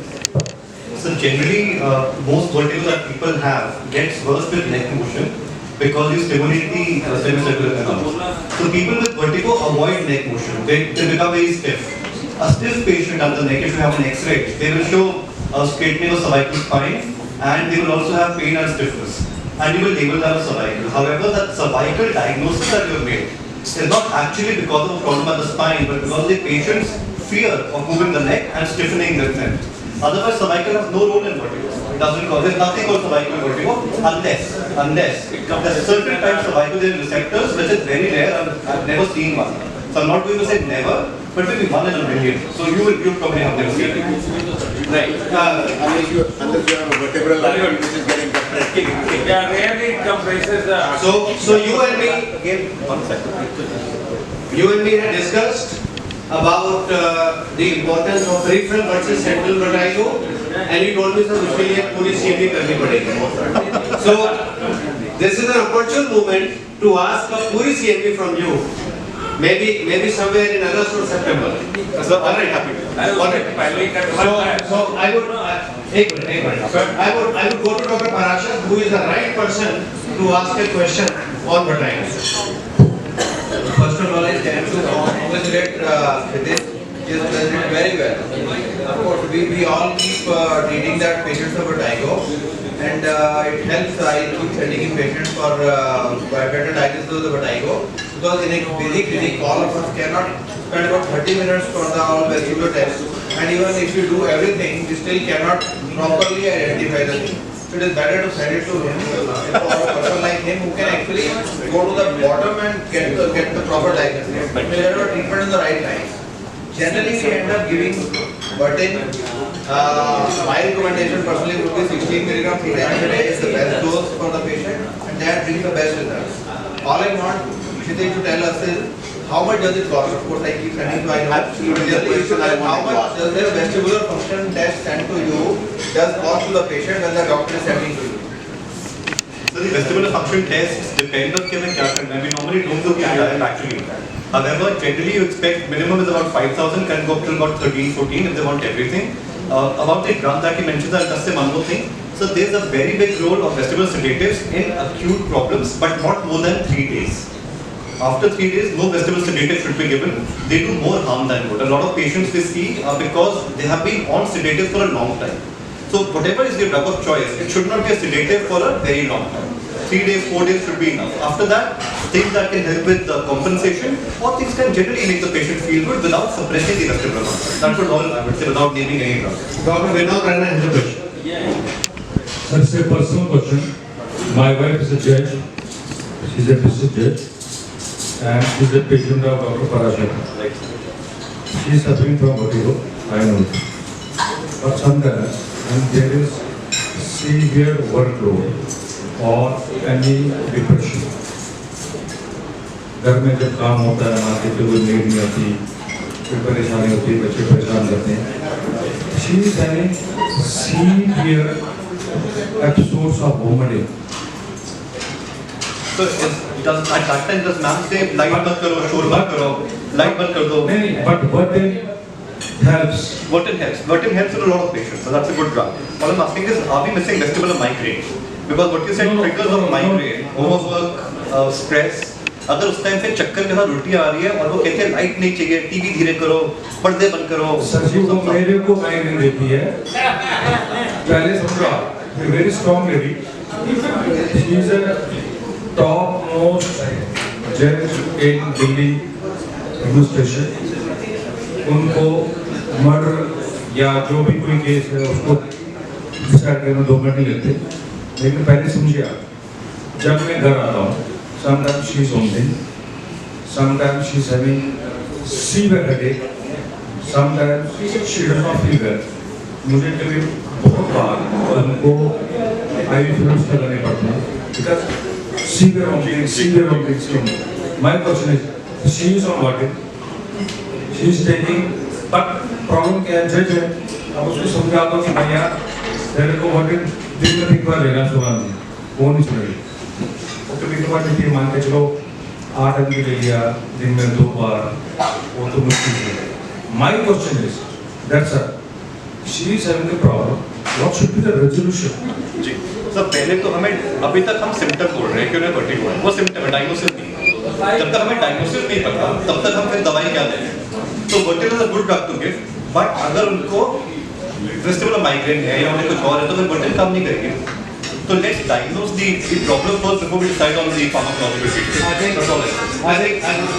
So generally, most vertigo that people have gets worse with neck motion because you stimulate the semicircular canal. So people with vertigo avoid neck motion. They become very stiff. A stiff patient on the neck, if you have an X-ray, they will show a straightening of cervical spine and they will also have pain and stiffness. And you will label that as cervical. However, that cervical diagnosis that you have made is not actually because of a problem at the spine, but because of the patient's fear of moving the neck and stiffening the neck. Otherwise, cervical has no role in vertigo. It doesn't cause, there's nothing called cervical vertigo unless there's certain types of cervical receptors which is very rare and I've never seen one. So I'm not going to say never, but maybe 1 in a million. So you probably have never seen it. Right. unless you have a vertebral artery which is getting compressed. Yeah, rarely it compresses the. So you and me, Again, 1 second. you and me had discussed about the importance of peripheral versus central vertigo, and you told me sir उसके लिए पूरी CME करनी पड़ेगी. So this is an opportune moment to ask a पूरी CME from you. Maybe somewhere in August or September. So all right, happy. All right. So I would एक minute. I would go to Dr. Parashar, who is the right person to ask a question on vertigo. First of all, I stand to congratulate Kshitij. He has done it very well. Of course, we all keep treating that patients of vertigo, and it helps. I keep sending in patients for better diagnosis of the vertigo, because in a busy clinic, all of us cannot spend about 30 minutes for the all vestibular test, and even if you do everything, we still cannot properly identify the thing. So it is better to send it to him, for a person like him who can actually go to the bottom and get the proper diagnosis. Get our treatment in the right line. Generally, we end up giving Vertin. My recommendation personally would be 16 milligrams 3 times a day is the best dose for the patient, and that brings the best results. All I want Kshitij to tell us is how much does it cost? Of course, I keep sending to I know. Absolutely, the question I How wanted to much ask. does the vestibular function test sent to you does cost to the patient when the doctor is sending to you? So the vestibular function tests depend on क्या मैं क्या करना है. We normally don't do that actually. However, generally you expect minimum is about 5,000, can go up to about 13, 14 if they want everything. About the grams that you mentioned, I'll just say one more thing. So there's a very big role of vestibular sedatives in acute problems, but not more than 3 days. After 3 days, no vestibular sedative should be given. They do more harm than good. A lot of patients we see are because they have been on sedatives for a long time. So whatever is the drug of choice, it should not be a sedative for a very long time. 3 days, 4 days should be enough. After that, things that can help with compensation or things can generally make the patient feel good without suppressing the vestibular content. That would all I would say without naming any drug. Dr. Vinod Rana has a question. Sir, it's a personal question. My wife is a judge. She's a district judge. And she's a patient of Dr. Parashar. She is suffering from vertigo. I know it. But sometimes when there is severe workload or any depression, घर में जब काम होता है माँ के तो वो नींद नहीं आती, फिर परेशानी होती है, बच्चे परेशान करते हैं. She is having severe episodes of vomiting. So at that time does ma'am say light बंद करो, शोर बंद करो, light बंद कर दो? नहीं, but Vertin helps. Vertin helps in a lot of patients, so that's a good drug. What I'm asking is, are we missing vestibular migraine? Because what you said, triggers of migraine, overwork, stress. अगर उस time पे चक्कर के साथ उल्टी आ रही है और वो कहते हैं लाइट नहीं चाहिए, टीवी धीरे करो, पर्दे बंद करो. सर वो मेरे को माइग्रेन देती है. पहले समझो, very strong lady. She is a top most judge in Delhi administration. उनको मर्डर या जो भी कोई केस है उसको डिसाइड करने में 2 मिनट नहीं लगते. लेकिन पहले समझिए आप, जब मैं घर आता हूँ, sometimes she is vomiting, sometimes she is having severe headache, sometimes she does not feel well. मुझे कभी बहुत बार उनको IV fluids लगाने पड़ते हैं because severe vomiting. My question is, she is on Vertin, she is taking, but problem क्या है, जज है, अब उसको समझा दो कि भैया तेरे को Vertin दिन में 3 बार लेना सुना नहीं, वो नहीं सुनेगी. कभी कभार देखिए मान के चलो 8 आदमी ले लिया दिन में 2 बार, वो तो मुश्किल है. My question is that sir, she is having a problem. What should be the resolution? जी, सर पहले तो हमें अभी तक हम सिम्टम बोल रहे हैं कि उन्हें वर्टिगो है, वो सिम्टम है, डायग्नोसिस नहीं है. जब तक हमें डायग्नोसिस नहीं पता, तब तक हम फिर दवाई क्या दें? तो vertigo is a good drug to give, but अगर उनको वेस्टिबुलर माइग्रेन है या उन्हें कुछ और है तो फिर वर्टिगो काम नहीं करेगी. So let's diagnose the problem first before we decide on the pharmacological treatment. I think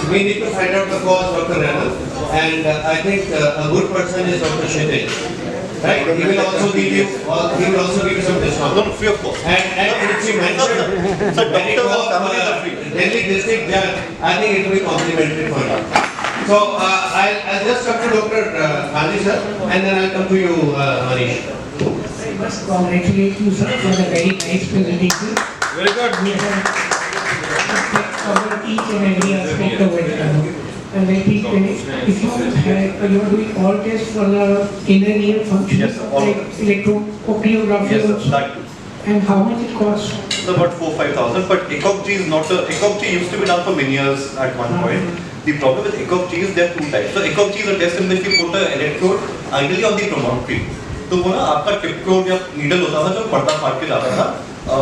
we need to find out the cause, Dr. Rana, and I think a good person is Dr. Shitej. Right? He will also give you some discount. No, free of cost. And if you mention So doctors and families are free. Delhi district judge, I think it will be complimentary for you. So I'll just come to Dr. Gandhi sir, and then I'll come to you, Manish. I must congratulate you sir for the very nice presentation. Very good. We have covered each and every aspect of it. And I think if you are doing all tests for the inner ear function, Yes, sir, all. like electrocochleography Yes, sir, also, that too. and how much it costs? It's about 4,000-5,000, but ECOG is not a. ECOG used to be done for many years at one point. The problem with ECOG is there are 2 types. So ECOG is a test in which you put an electrode ideally on the promontory. तो वो ना आपका टिपकोड या needle होता था जो पर्दा फाड़ के जाता था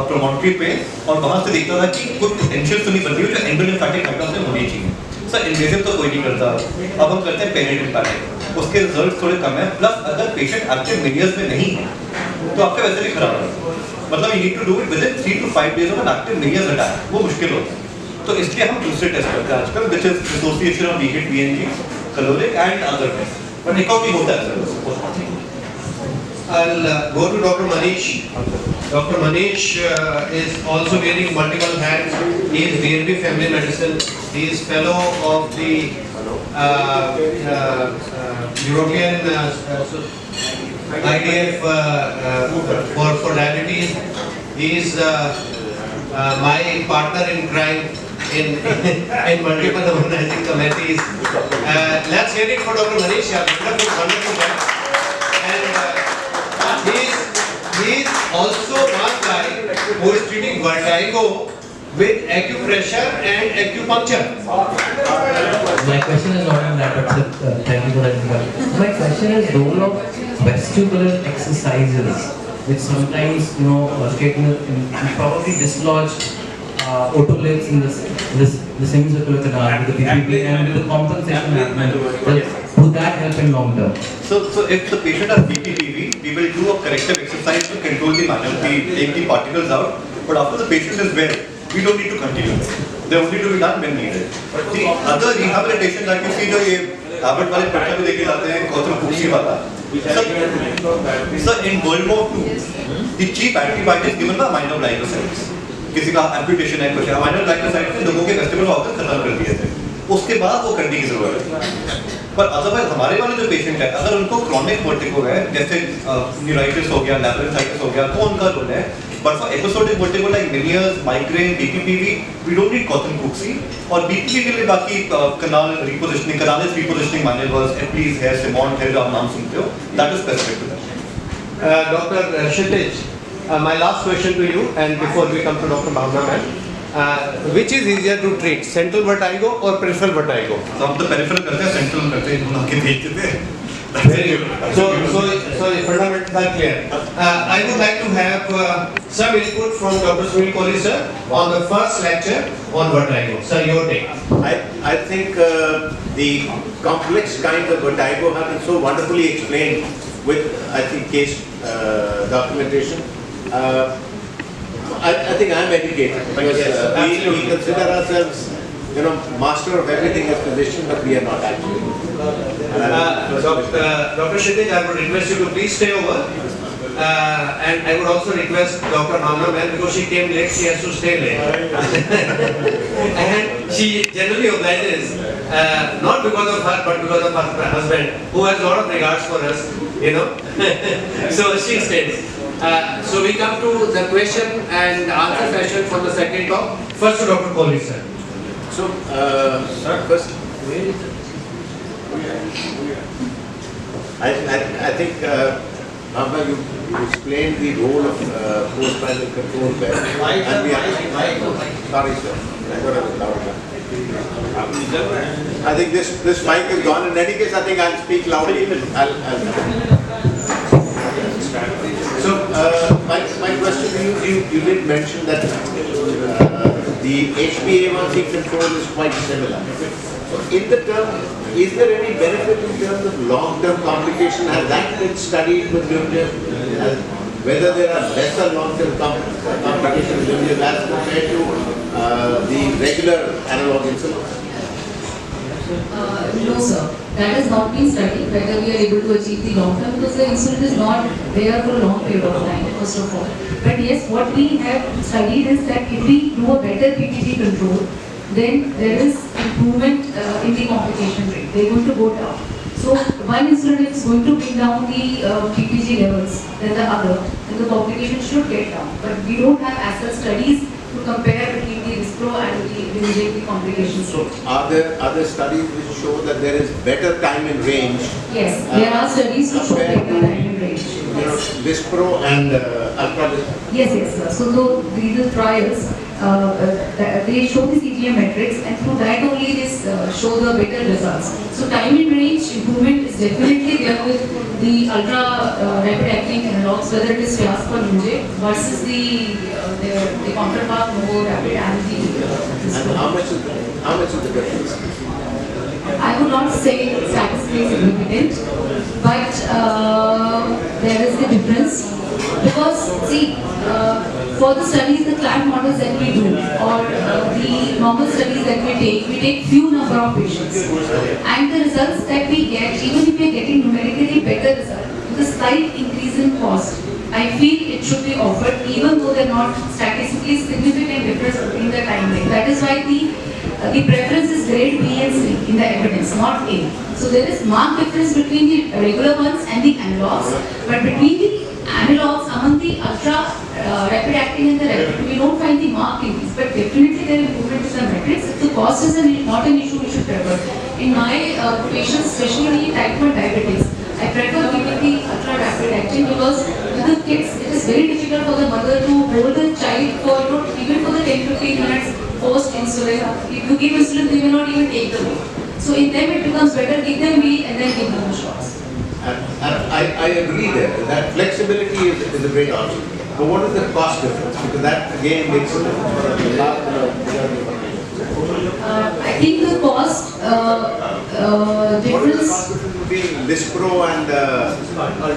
प्रोमोटरी पे और वहाँ से देखता था कि कुछ पोटेंशियल तो नहीं बन रही जो एंडोलिम्फेटिक आइटम से होनी चाहिए. सर इन्वेसिव तो कोई नहीं करता, अब हम करते हैं पेनिट्रिम्फेटिक, उसके रिजल्ट थोड़े कम है. प्लस अगर पेशेंट एक्टिव मिलियर्स में नहीं है तो आपके वैसे भी खराब है. मतलब you need to do it within 3 to 5 days of an active Meniere's attack, वो मुश्किल होता है. तो इसलिए हम दूसरे टेस्ट करते हैं आजकल, विच इज एसोसिएशन ऑफ वीकेट VNG caloric and other test. But ECOG होता है sir. I'll go to Dr. Manish. Dr. Manish is also wearing multiple hats. He is DNB Family Medicine. He is fellow of the European IDF for diabetes. He is my partner in crime in multiple organizing committees. Let's hear it for Dr. Manish. Wonderful guy. And he is also one guy who is treating vertigo with acupressure and acupuncture. My question is not on that, but thank you for that. My question is role of vestibular exercises which sometimes, probably dislodge otoliths in the semicircular canal with the PPP and with the compensation happening. Would that help in long term? So if the patient has BPPV, we will do a corrective exercise to control the mantle, we take the particles out, but after the patient is well, we don't need to continue. They only to be done when needed. The other rehabilitation that you see, जो ये Abbott वाले पट्टा भी देखे जाते हैं, Gautam Kuksi वाला. Sir, in World War II, the cheap antibiotics given by aminoglycosides. किसी का amputation है कुछ, aminoglycosides ने लोगों के vestibular organ खत्म कर दिए थे. उसके बाद वो करने की जरूरत है. पर अदरवाइज हमारे वाले जो पेशेंट है, अगर उनको क्रॉनिक वर्टिगो है, जैसे न्यूराइटिस हो गया, लैब्रिंथाइटिस हो गया, तो उनका रोल है. But for episodic vertigo like Meniere's, migraine, BPPV, we don't need Gautam Kuksi. और BPPV के लिए बाकी canal repositioning, Canales repositioning maneuvers, Epley's hair, Simon hair, आप नाम सुनते हो, that is specific to them. Dr. Kshitij, my last question to you, and before we come to Dr. Bhavna ma'am, which is easier to treat, central vertigo or peripheral vertigo? सब तो peripheral करते हैं, central करते हैं, दोनों के देखते थे. So the fundamentals are clear. I would like to have some input from Dr. Sunil Kohli sir on the first lecture on vertigo. Sir, your take. I think the complex kinds of vertigo have been so wonderfully explained with, I think, case documentation. I think I am educated because we consider ourselves, master of everything as physician, but we are not actually. Dr. Kshitij, I would request you to please stay over. And I would also request Dr. Bhavna ma'am, because she came late, she has to stay late. And she generally obliges, not because of her, but because of her husband, who has a lot of regards for us, So she stays. So we come to the question and answer session for the second talk. First to Dr. Kohli sir. So, first, I think, Bhavna, you explained the role of post-spinal control there. Sorry, sir. I got a louder. I think this mic is gone. In any case, I think I'll speak loudly. So, my question to you did mention that the HbA1c control is quite similar. So, in the term, is there any benefit in terms of long-term complication? Has that been studied with Lyumjev? Whether there are lesser long-term complications with Lyumjev as compared to the regular analog insulin? No, sir. That has not been studied, whether we are able to achieve the long term, because the insulin is not there for a long period of time, first of all. But yes, what we have studied is that if we do a better PPG control, then there is improvement in the complication rate. They are going to go down. So one insulin is going to bring down the PPG levels than the other, and the complication should get down. But we don't have as such studies to compare between the Rispro and the complications. So are there other studies which show that there is better time in range? Yes, there are studies to show better time in range. Lispro and Ultra. Yes, sir. So these are trials. They show the CGM metrics, and through that only this show the better results. So time in range improvement is definitely there with the ultra rapid acting analogs, whether it is Fiasp or Lyumjev versus the counterpart more rapid and the. And how much is the difference? I would not say statistically significant, but there is the difference because see. For the studies, the CLAD models that we do or the normal studies that we take few number of patients, and the results that we get, even if we are getting numerically better result, with a slight increase in cost, I feel it should be offered even though they are not statistically significant difference between the timeline. That is why the preference is grade B and C in the evidence, not A. So there is marked difference between the regular ones and the analogs, but between the analogs among the ultra rapid acting and the rapid, we don't find the mark increase, but definitely there is improvement in the metrics. If the cost is not an issue, we should prefer. In my patients, especially type 1 diabetics, I prefer giving the ultra rapid acting because with the kids, it is very difficult for the mother to hold the child for even for the 10-15 minutes post insulin. If you give insulin, they may not even take the meal. So in them it becomes better, give them meal and then give them the shots. And I agree there, that flexibility is a great option. But what is the cost difference? Because that again makes a difference. I think the cost What is the difference cost difference between Lispro and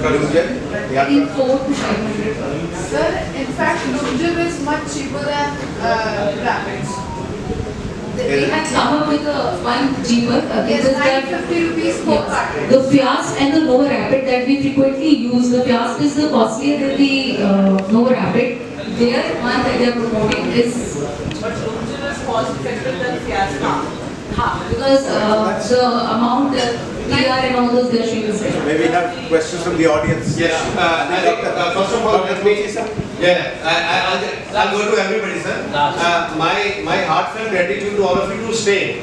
Lumgen? in 4 to 500. Sir, in fact, Lumgen is much cheaper than Rapids. They had come up with one cheaper. Yes, This is the 950 rupees per cartridge. The Fiast and the Nova Rapid that we frequently use, the Fiast is the costlier than the Nova Rapid. Their one that they are promoting is But Lumgen is cost effective than Fiesta. because the amount that PR and all those they are showing is better. Maybe we have questions from the audience. Yes, I think, first of all, let me, I'll go to everybody, sir. My heartfelt gratitude to all of you to stay,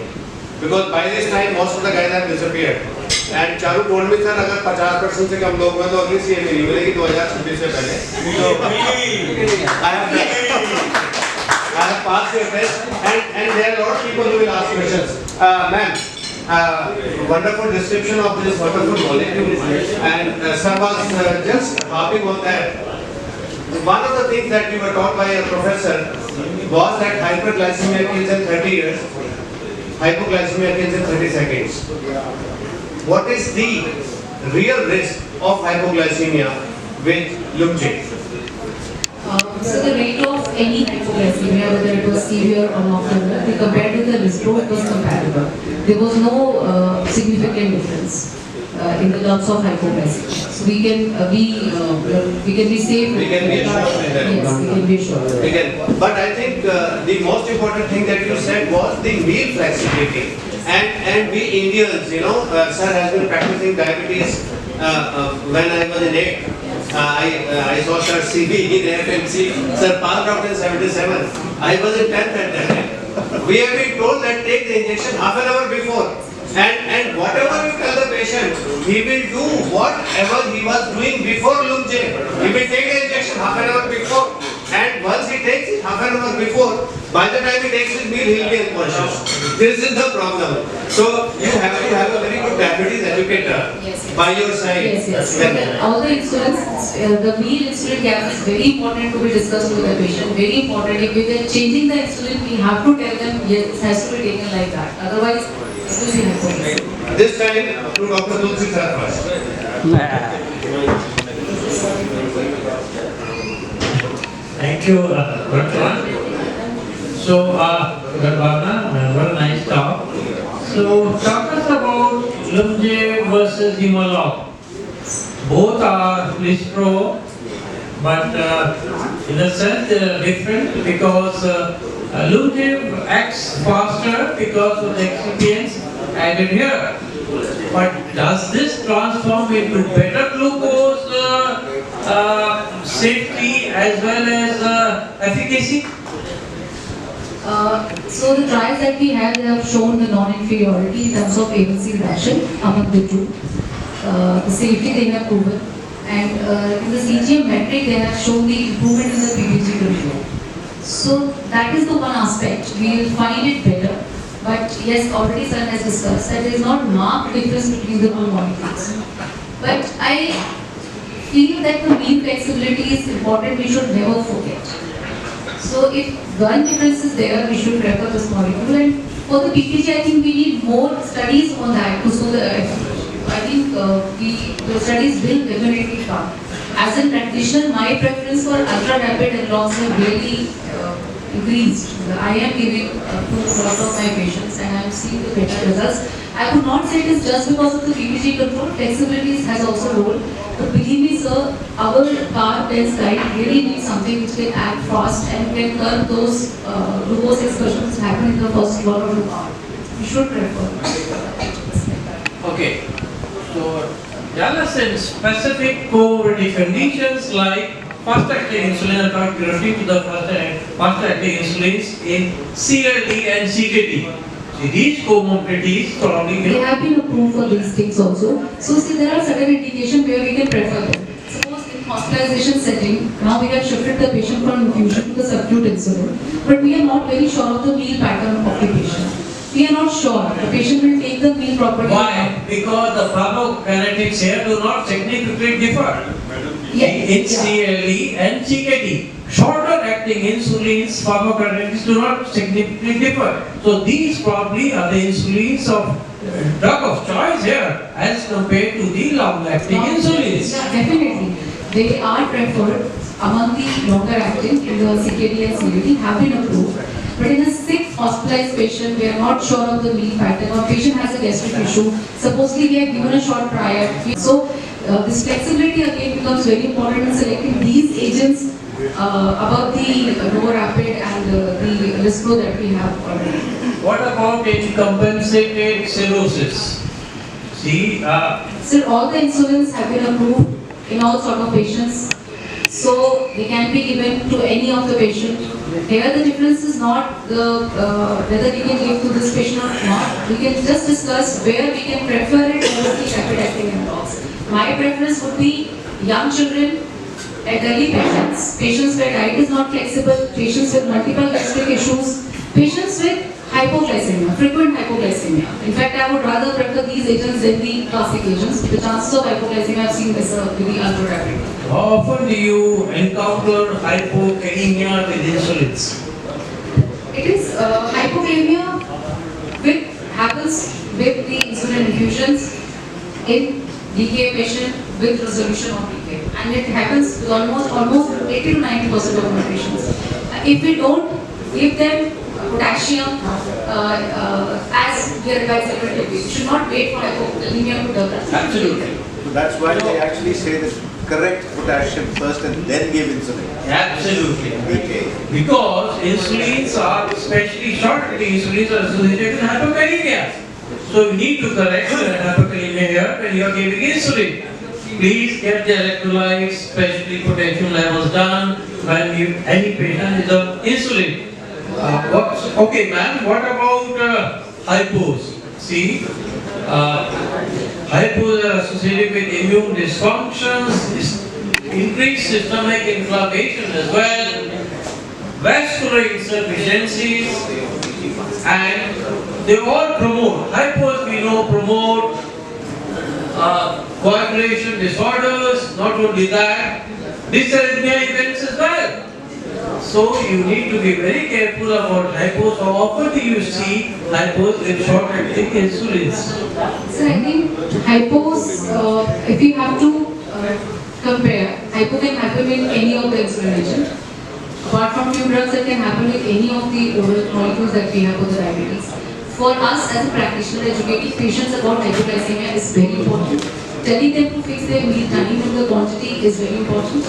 because by this time most of the guys have disappeared. And Charu told me, sir, अगर 50% से कम लोग हैं तो अगली CA मेरी मिलेगी 2026 से पहले. I have passed your test, and there are a lot of people who will ask questions. Ma'am, wonderful description of this wonderful molecule, and sir was just harping on that. One of the things that we were taught by a professor was that hyperglycemia kills in 30 years, hypoglycemia kills in 30 seconds. What is the real risk of hypoglycemia with Lumgen? So the rate of any hypoglycemia, whether it was severe or nocturnal, compared to the Lispro, it was comparable. There was no significant difference in the terms of hypoglycemia. So we can be safe. We can be assured in that. Yes, we can be sure. We can. But I think the most important thing that you said was the meal flexibility. And we Indians, sir has been practicing diabetes when I was in 8th. I saw Sir CV in FMC. Sir passed out in 77. I was in 10th at that time. We have been told that take the injection half an hour before. And whatever you tell the patient, he will do whatever he was doing before Lumgen. He will take the injection half an hour before. And once he takes it half an hour before, by the time he takes his meal, he will be unconscious. This is the problem. So you have to have a very good diabetes educator by your side. Yes. But all the insulins, the meal insulin gap is very important to be discussed with the patient. Very important. If we are changing the insulin, we have to tell them yes, it has to be taken like that. Otherwise, it will be hypoglycemia. This time to Dr. Tulsi sir first. Thank you, Dr. So, Garbhana, very nice talk. So, talk us about Lumgen versus Humalog. Both are Lispro, but in a sense they are different because Lumgen acts faster because of the excipients added here. But does this transform into better glucose safety as well as efficacy? So the trials that we have, they have shown the non-inferiority in terms of A1C reduction among the two. The safety they have proven, and in the CGM metric they have shown the improvement in the PPG control. So that is the one aspect. We will find it better. But yes, already sir has discussed that there is not marked difference between the two molecules. But I feel that the mean flexibility is important. We should never forget. So if one difference is there, we should prefer this molecule. And for the PPG, I think we need more studies on that to show the efficacy. I think the studies will definitely come. As a practitioner, my preference for ultra rapid and longs have really increased. I am giving to a lot of my patients and I am seeing the better results. I would not say it is just because of the PPG control. Flexibility has also a role. But believe me, sir, our carb dense diet really needs something which can act fast and can curb those glucose excursions happen in the first 1 or 2 hours. We should prefer. Okay, so tell us in specific comorbidity conditions like fast-acting insulin, and referring to the fast-acting insulins in CLD and CKD. See, these comorbidities probably They have been approved for these things also. So see, there are certain indications where we can prefer them. Suppose in hospitalization setting, now we have shifted the patient from infusion to the subcute insulin, but we are not very sure of the meal pattern of the patient. we are not sure. The patient will take the meal properly. Why? Because the pharmacokinetics here do not significantly differ. In CLE and CKD. Shorter acting insulins, pharmacokinetics do not significantly differ. So these probably are the insulins of drug of choice here as compared to the long acting insulins. Yeah, definitely. They are preferred among the longer acting in the CKD and CVD have been approved. But in a sick hospitalized patient, we are not sure of the meal pattern, or patient has a gastric issue. Supposedly we have given a short prior. So this flexibility again becomes very important in selecting these agents above the Novorapid and the Lispro that we have already. What about in compensated cirrhosis? See, Sir, all the insulins have been approved in all sort of patients. So they can be given to any of the patient. Here the difference is not the whether we can give to this patient or not. We can just discuss where we can prefer it over the rapid acting analogs. My preference would be young children, elderly patients, patients where diet is not flexible, patients with multiple gastric issues, patients with hypoglycemia, frequent hypoglycemia. In fact, I would rather prefer these agents than the classic agents. The chances of hypoglycemia I've seen lesser with the ultra rapid. how often do you encounter hypokalemia with insulins? It is hypokalemia happens with the insulin infusions in DKA patient with resolution of DKA, and it happens with almost 80 to 90% of my patients. If we don't give them potassium as we are advised separately, we should not wait for hypokalemia to develop. Absolutely. So that's why they actually say that correct potassium first and then give insulin. Absolutely. Okay. Because insulins are, especially short-acting insulins, are associated with hypokalemia. So you need to correct hypokalemia here when you are giving insulin. Please get the electrolytes, especially potassium levels done when any patient is on insulin. Okay, ma'am, what about hypos? See, hypos are associated with immune dysfunctions, increased systemic inflammation as well, vascular insufficiencies, and they all promote, hypos we know promote coagulation disorders, not only that, dysarrhythmia events as well. So you need to be very careful about hypos. How often do you see hypos with short-acting insulins? So I think hypos, if you have to compare, hypo can happen with any of the insulin agent. Apart from few drugs, it can happen with any of the oral molecules that we have for the diabetes. For us as a practitioner, educating patients about hypoglycemia is very important. Telling them to fix their meal timing and the quantity is very important.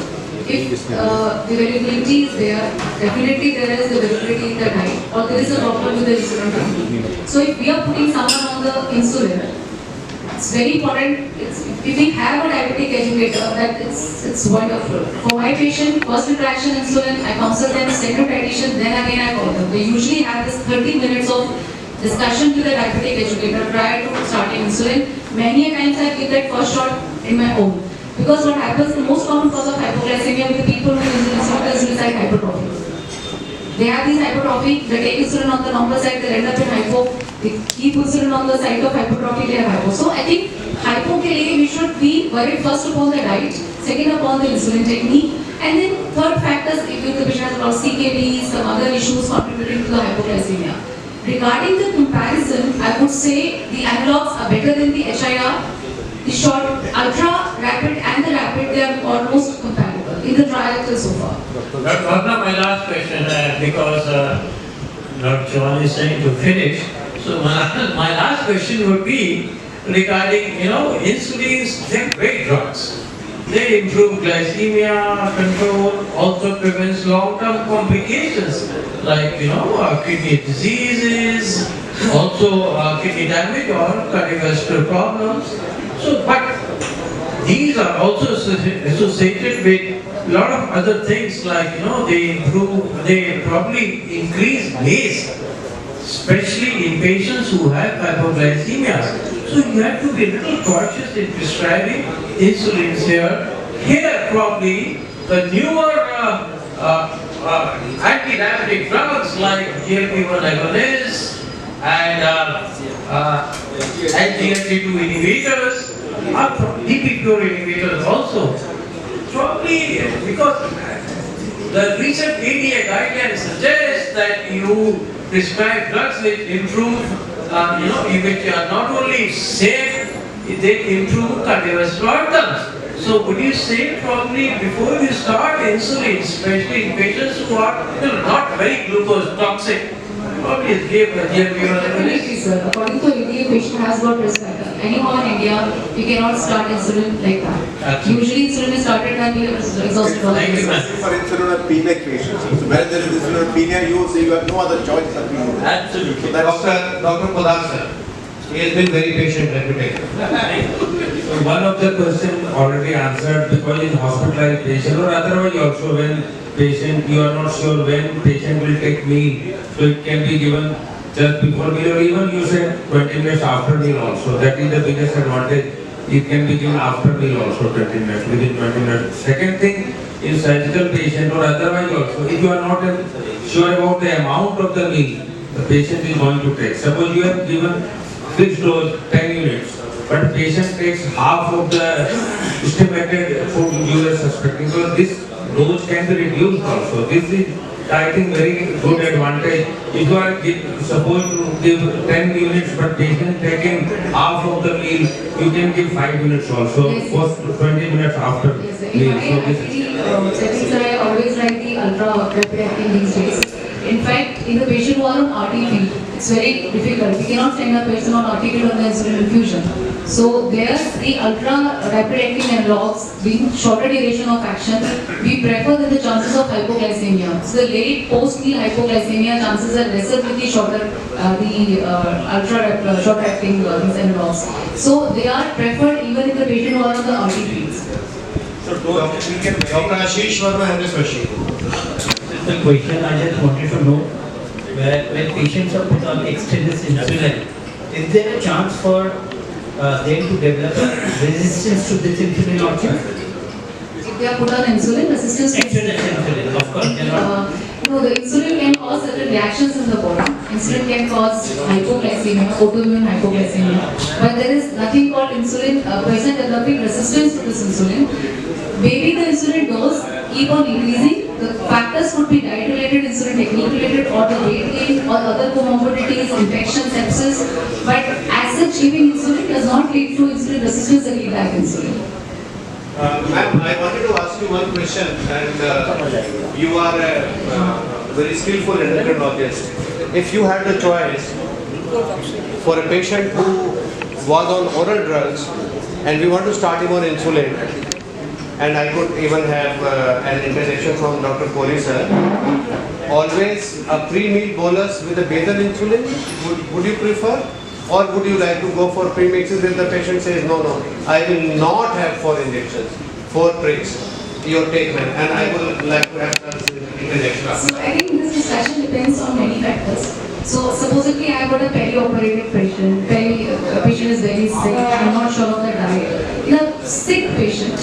If the variability is there, definitely there is the variability in the diet, or there is a problem with the insulin. So if we are putting someone on the insulin, it's very important. If we have a diabetic educator, that it's wonderful. For my patient, first interaction insulin, I counsel them, second addition, then again I call them. They usually have this 30 minutes of discussion with the diabetic educator prior to starting insulin. Many a times I give that first shot in my own. Because what happens, the most common cause of hypoglycemia with the people who use insulin is like hypertrophy. They have this hypertrophy, they take insulin on the normal side, they end up in hypo. They keep insulin on the side of hypertrophy, they have hypo. So I think hypokalemia, we should be worried first upon the diet, second upon the insulin technique, and then third factors, if the patient has about CKD, some other issues contributing to the hypoglycemia. Regarding the comparison, I would say the analogs are better than the HIR. The short, ultra rapid and the rapid, they are almost comparable in the trial till so far. Dr. Bhavna, my last question, because Dr. Chauhan is saying to finish. So my last question would be regarding, insulins, they're great drugs. They improve glycemia control, also prevents long-term complications like, kidney diseases, also kidney damage or cardiovascular problems. So, but these are also associated with a lot of other things like, they probably increase MACE, especially in patients who have hypoglycemia. So you have to be a little cautious in prescribing insulins here. Here probably the newer anti-diabetic drugs like GLP-1 agonists and SGLT2 inhibitors, or DPP4 inhibitors also. Probably because the recent ADA guidelines suggest that you prescribe drugs which improve, which are not only safe, they improve cardiovascular outcomes. So would you say probably before you start insulin, especially in patients who are not very glucose toxic, probably give a Definitely, sir. According to ADA, patient has got risk factor. Anyone in India, you cannot start insulin like that. Absolutely. Usually, insulin is started when we are exhausted. Thank you, ma'am. For insulinophilic patients. So when there is insulinopenia, you have no other choice but to use it. Absolutely. So that's Dr. Podar sir, he has been very patient, let me tell you. One of the question already answered, because in hospitalized patient or otherwise also when patient, you are not sure when patient will take meal, so it can be given just before meal or even you said 20 minutes after meal also. That is the biggest advantage. It can be given after meal also 20 minutes, within 20 minutes. Second thing, in surgical patient or otherwise also, if you are not sure about the amount of the meal the patient is going to take. Suppose you have given fixed dose 10 units, but patient takes half of the estimated food you are suspecting. So this dose can be reduced also. This is, I think, very good advantage. If you are supposed to give 10 units, but patient taking half of the meal, you can give 5 units also, Yes. for 20 minutes after Yes, sir. meal. I always like the ultra rapid acting these days. In fact, in the patient who are on RT field, it's very difficult. We cannot send a person on RT field on the insulin infusion. So there, the ultra rapid acting analogs being shorter duration of action, we prefer that the chances of hypoglycemia. So the late post-meal hypoglycemia chances are lesser with the shorter, short acting these analogs. So they are preferred even in the patient who are on the RT fields. Dr. Ashish Verma has this question. The question I just wanted to know, when patients are put on extended insulin, is there a chance for them to develop resistance to this insulin also? If they are put on insulin, resistance to Extended insulin, of course, they are not. no, the insulin can cause certain reactions in the body. Insulin can cause hypoglycemia, autoimmune hypoglycemia. But there is nothing called insulin, person developing resistance to this insulin. Maybe the insulin dose keep on increasing. The factors could be diet-related, insulin technique related, or the weight gain, or other comorbidities, infections, sepsis. But as such, giving insulin does not lead to insulin resistance and lead back insulin. Ma'am, I wanted to ask you one question, and you are a very skillful endocrinologist. If you had the choice for a patient who was on oral drugs and we want to start him on insulin, and I could even have an interjection from Dr. Kohli sir, always a pre-meal bolus with a basal insulin, would you prefer? Or would you like to go for premixes if the patient says, no, I will not have 4 injections, 4 pricks, your take man, and I would like to have some interjection. So I think this discussion depends on many factors. So supposedly I got a peri-operative patient, patient is very sick, I'm not sure of the diet. In a sick patient,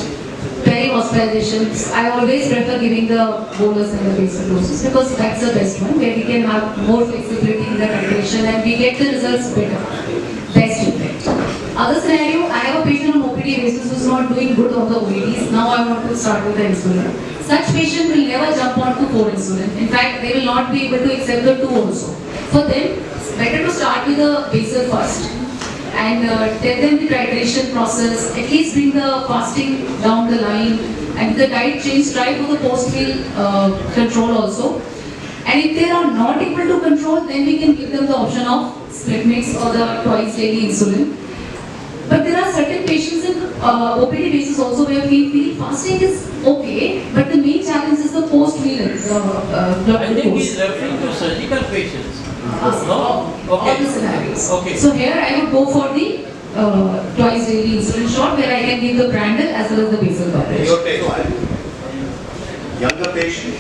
peri-hospitalization, I always prefer giving the bolus and the basal doses because that's the best one, where we can have more flexibility in the titration and we get the results better, best effect. Other scenario, I have a patient on OPD basis who is not doing good on the OADs, now I want to start with the insulin. Such patient will never jump on to 4 insulin. In fact, they will not be able to accept the 2 also. For them, it's better to start with the basal first and tell them the titration process, at least bring the fasting down the line, and the diet change, try for the post-meal control also. And if they are not able to control, then we can give them the option of split mix or the twice daily insulin. But there are certain patients in OPD basis also where we feel fasting is okay, but the main challenge is the post-meal blood I think glucose. he's referring to surgical patients. All the scenarios. Okay. So here I would go for the twice daily insulin shot where I can give the branded as well as the basal coverage. your take. Younger patient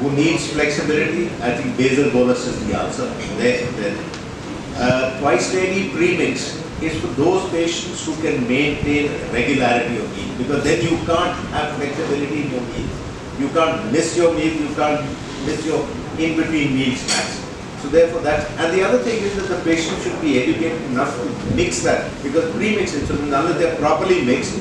who needs flexibility, I think basal bolus is the answer. Twice daily premix is for those patients who can maintain regularity of meal, because then you can't have flexibility in your meal. You can't miss your meal, you can't miss your in-between meal snacks. So So therefore that, and the other thing is that the patient should be educated enough to mix that, because pre-mixed insulin, unless they are properly mixed,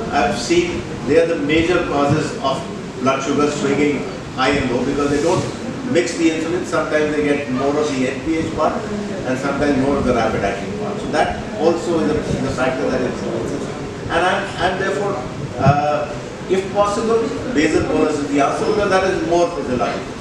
I've seen they are the major causes of blood sugar swinging high and low, because they don't mix the insulin. Sometimes they get more of the NPH part and sometimes more of the rapid acting part. So that also is a factor that influences. And therefore, if possible, basal bolus is the answer, because that is more physiological.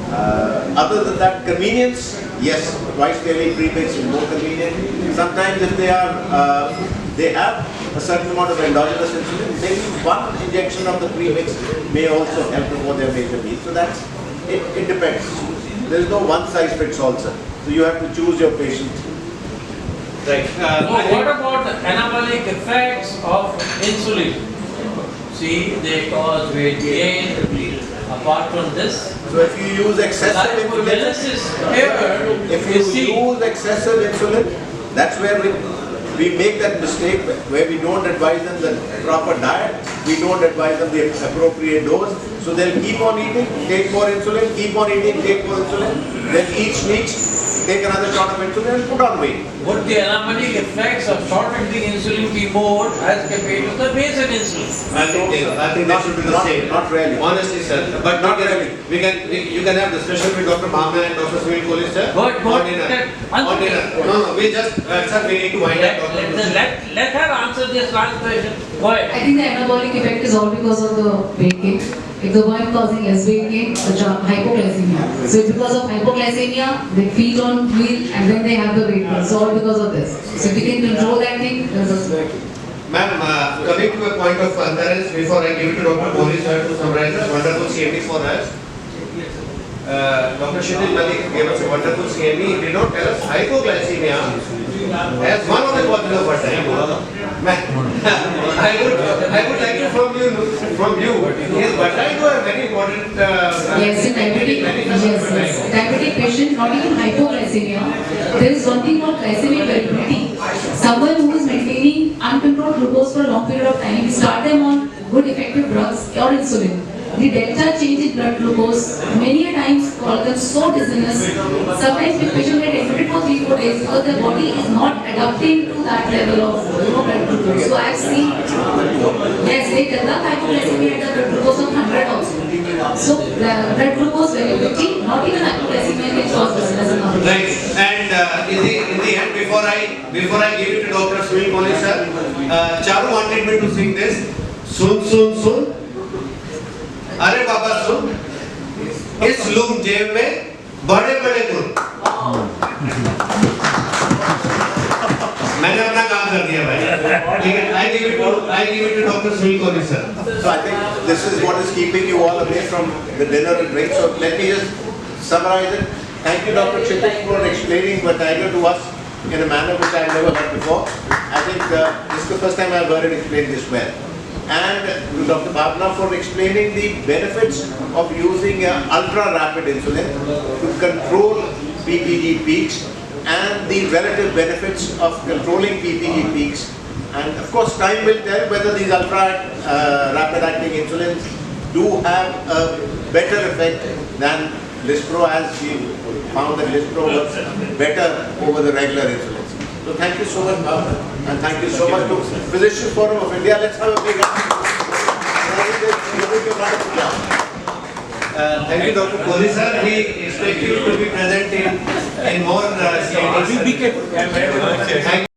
Other than that, convenience, yes, twice daily premix is more convenient. Sometimes if they are, they have a certain amount of endogenous insulin, maybe one injection of the premix may also help for their major needs. So that's, it depends. There is no one size fits all, sir. So you have to choose your patient. Right. What about the anabolic effects of insulin? See, they cause weight gain. Apart from this, so if you use excessive insulin, that's where we make that mistake, where we don't advise them the proper diet, we don't advise them the appropriate dose. So they'll keep on eating, take more insulin, keep on eating, take more insulin, then eat sneaks, take another shot of insulin and put on weight. would the anabolic effects of short-acting insulin be more as compared to the basal insulin? I think they should be the same. Not really. Honestly, sir. But Not really. You can have discussion with Dr. Bhavna and Dr. Sunil Kohli, sir. But on dinner. On dinner. No, we just, sir, we need to wind up. Let her answer this last question. Go ahead. I think the anabolic effect is all because of the weight gain. If the one causing less weight gain, hypoglycemia. So it's because of hypoglycemia, they feed on meal and then they have the weight gain. So all because of this. So if we can control that thing, there's a... Ma'am, coming to a point of concurrence, before I give it to Dr. Kohli sir to summarize this wonderful CME for us. Dr. Shidil Malik gave us a wonderful CME. He did not tell us hypoglycemia as one of the causes of vertigo. I would like to from you, is vertigo a very important? Yes, in diabetic, diabetic patient, not even hypoglycemia. There is one thing called glycemic variability. Someone who is maintaining uncontrolled glucose for a long period of time, we start them on good effective drugs or insulin. The delta change in blood glucose many a times call them so dizziness. Sometimes the patient get admitted for 3-4 days because their body is not adapting to that level of blood glucose. So I have seen, yes, they develop hypoglycemia at the blood glucose of 100 also. So blood glucose variability, not even hypoglycemia can cause dizziness. Right. And in the end, before I give it to Dr. Sunil Kohli sir, Charu wanted me to sing this. Sun sun sun. अरे बाबा सुन, इस loom जेब में बड़े बड़े गुण। मैंने अपना काम कर दिया भाई। I give it to Dr. Sunil Kohli sir. So I think this is what is keeping you all away from the dinner and drink. So let me just summarize it. Thank you, Dr. Chitik, for explaining vertigo to us in a manner which I never heard before. I think this is the first time I've heard it explained this well. And to Dr. Bhavna for explaining the benefits of using ultra-rapid insulin to control PPG peaks and the relative benefits of controlling PPG peaks. And of course, time will tell whether these ultra-rapid acting insulins do have a better effect than Lispro, as we found that Lispro works better over the regular insulins. So thank you so much, Bhavna, and thank you so much to Physicians Forum of India. Let's have a big hand. Thank you, Dr. Kohli sir. We expect you to be present in more CITs. Be careful. Thank you.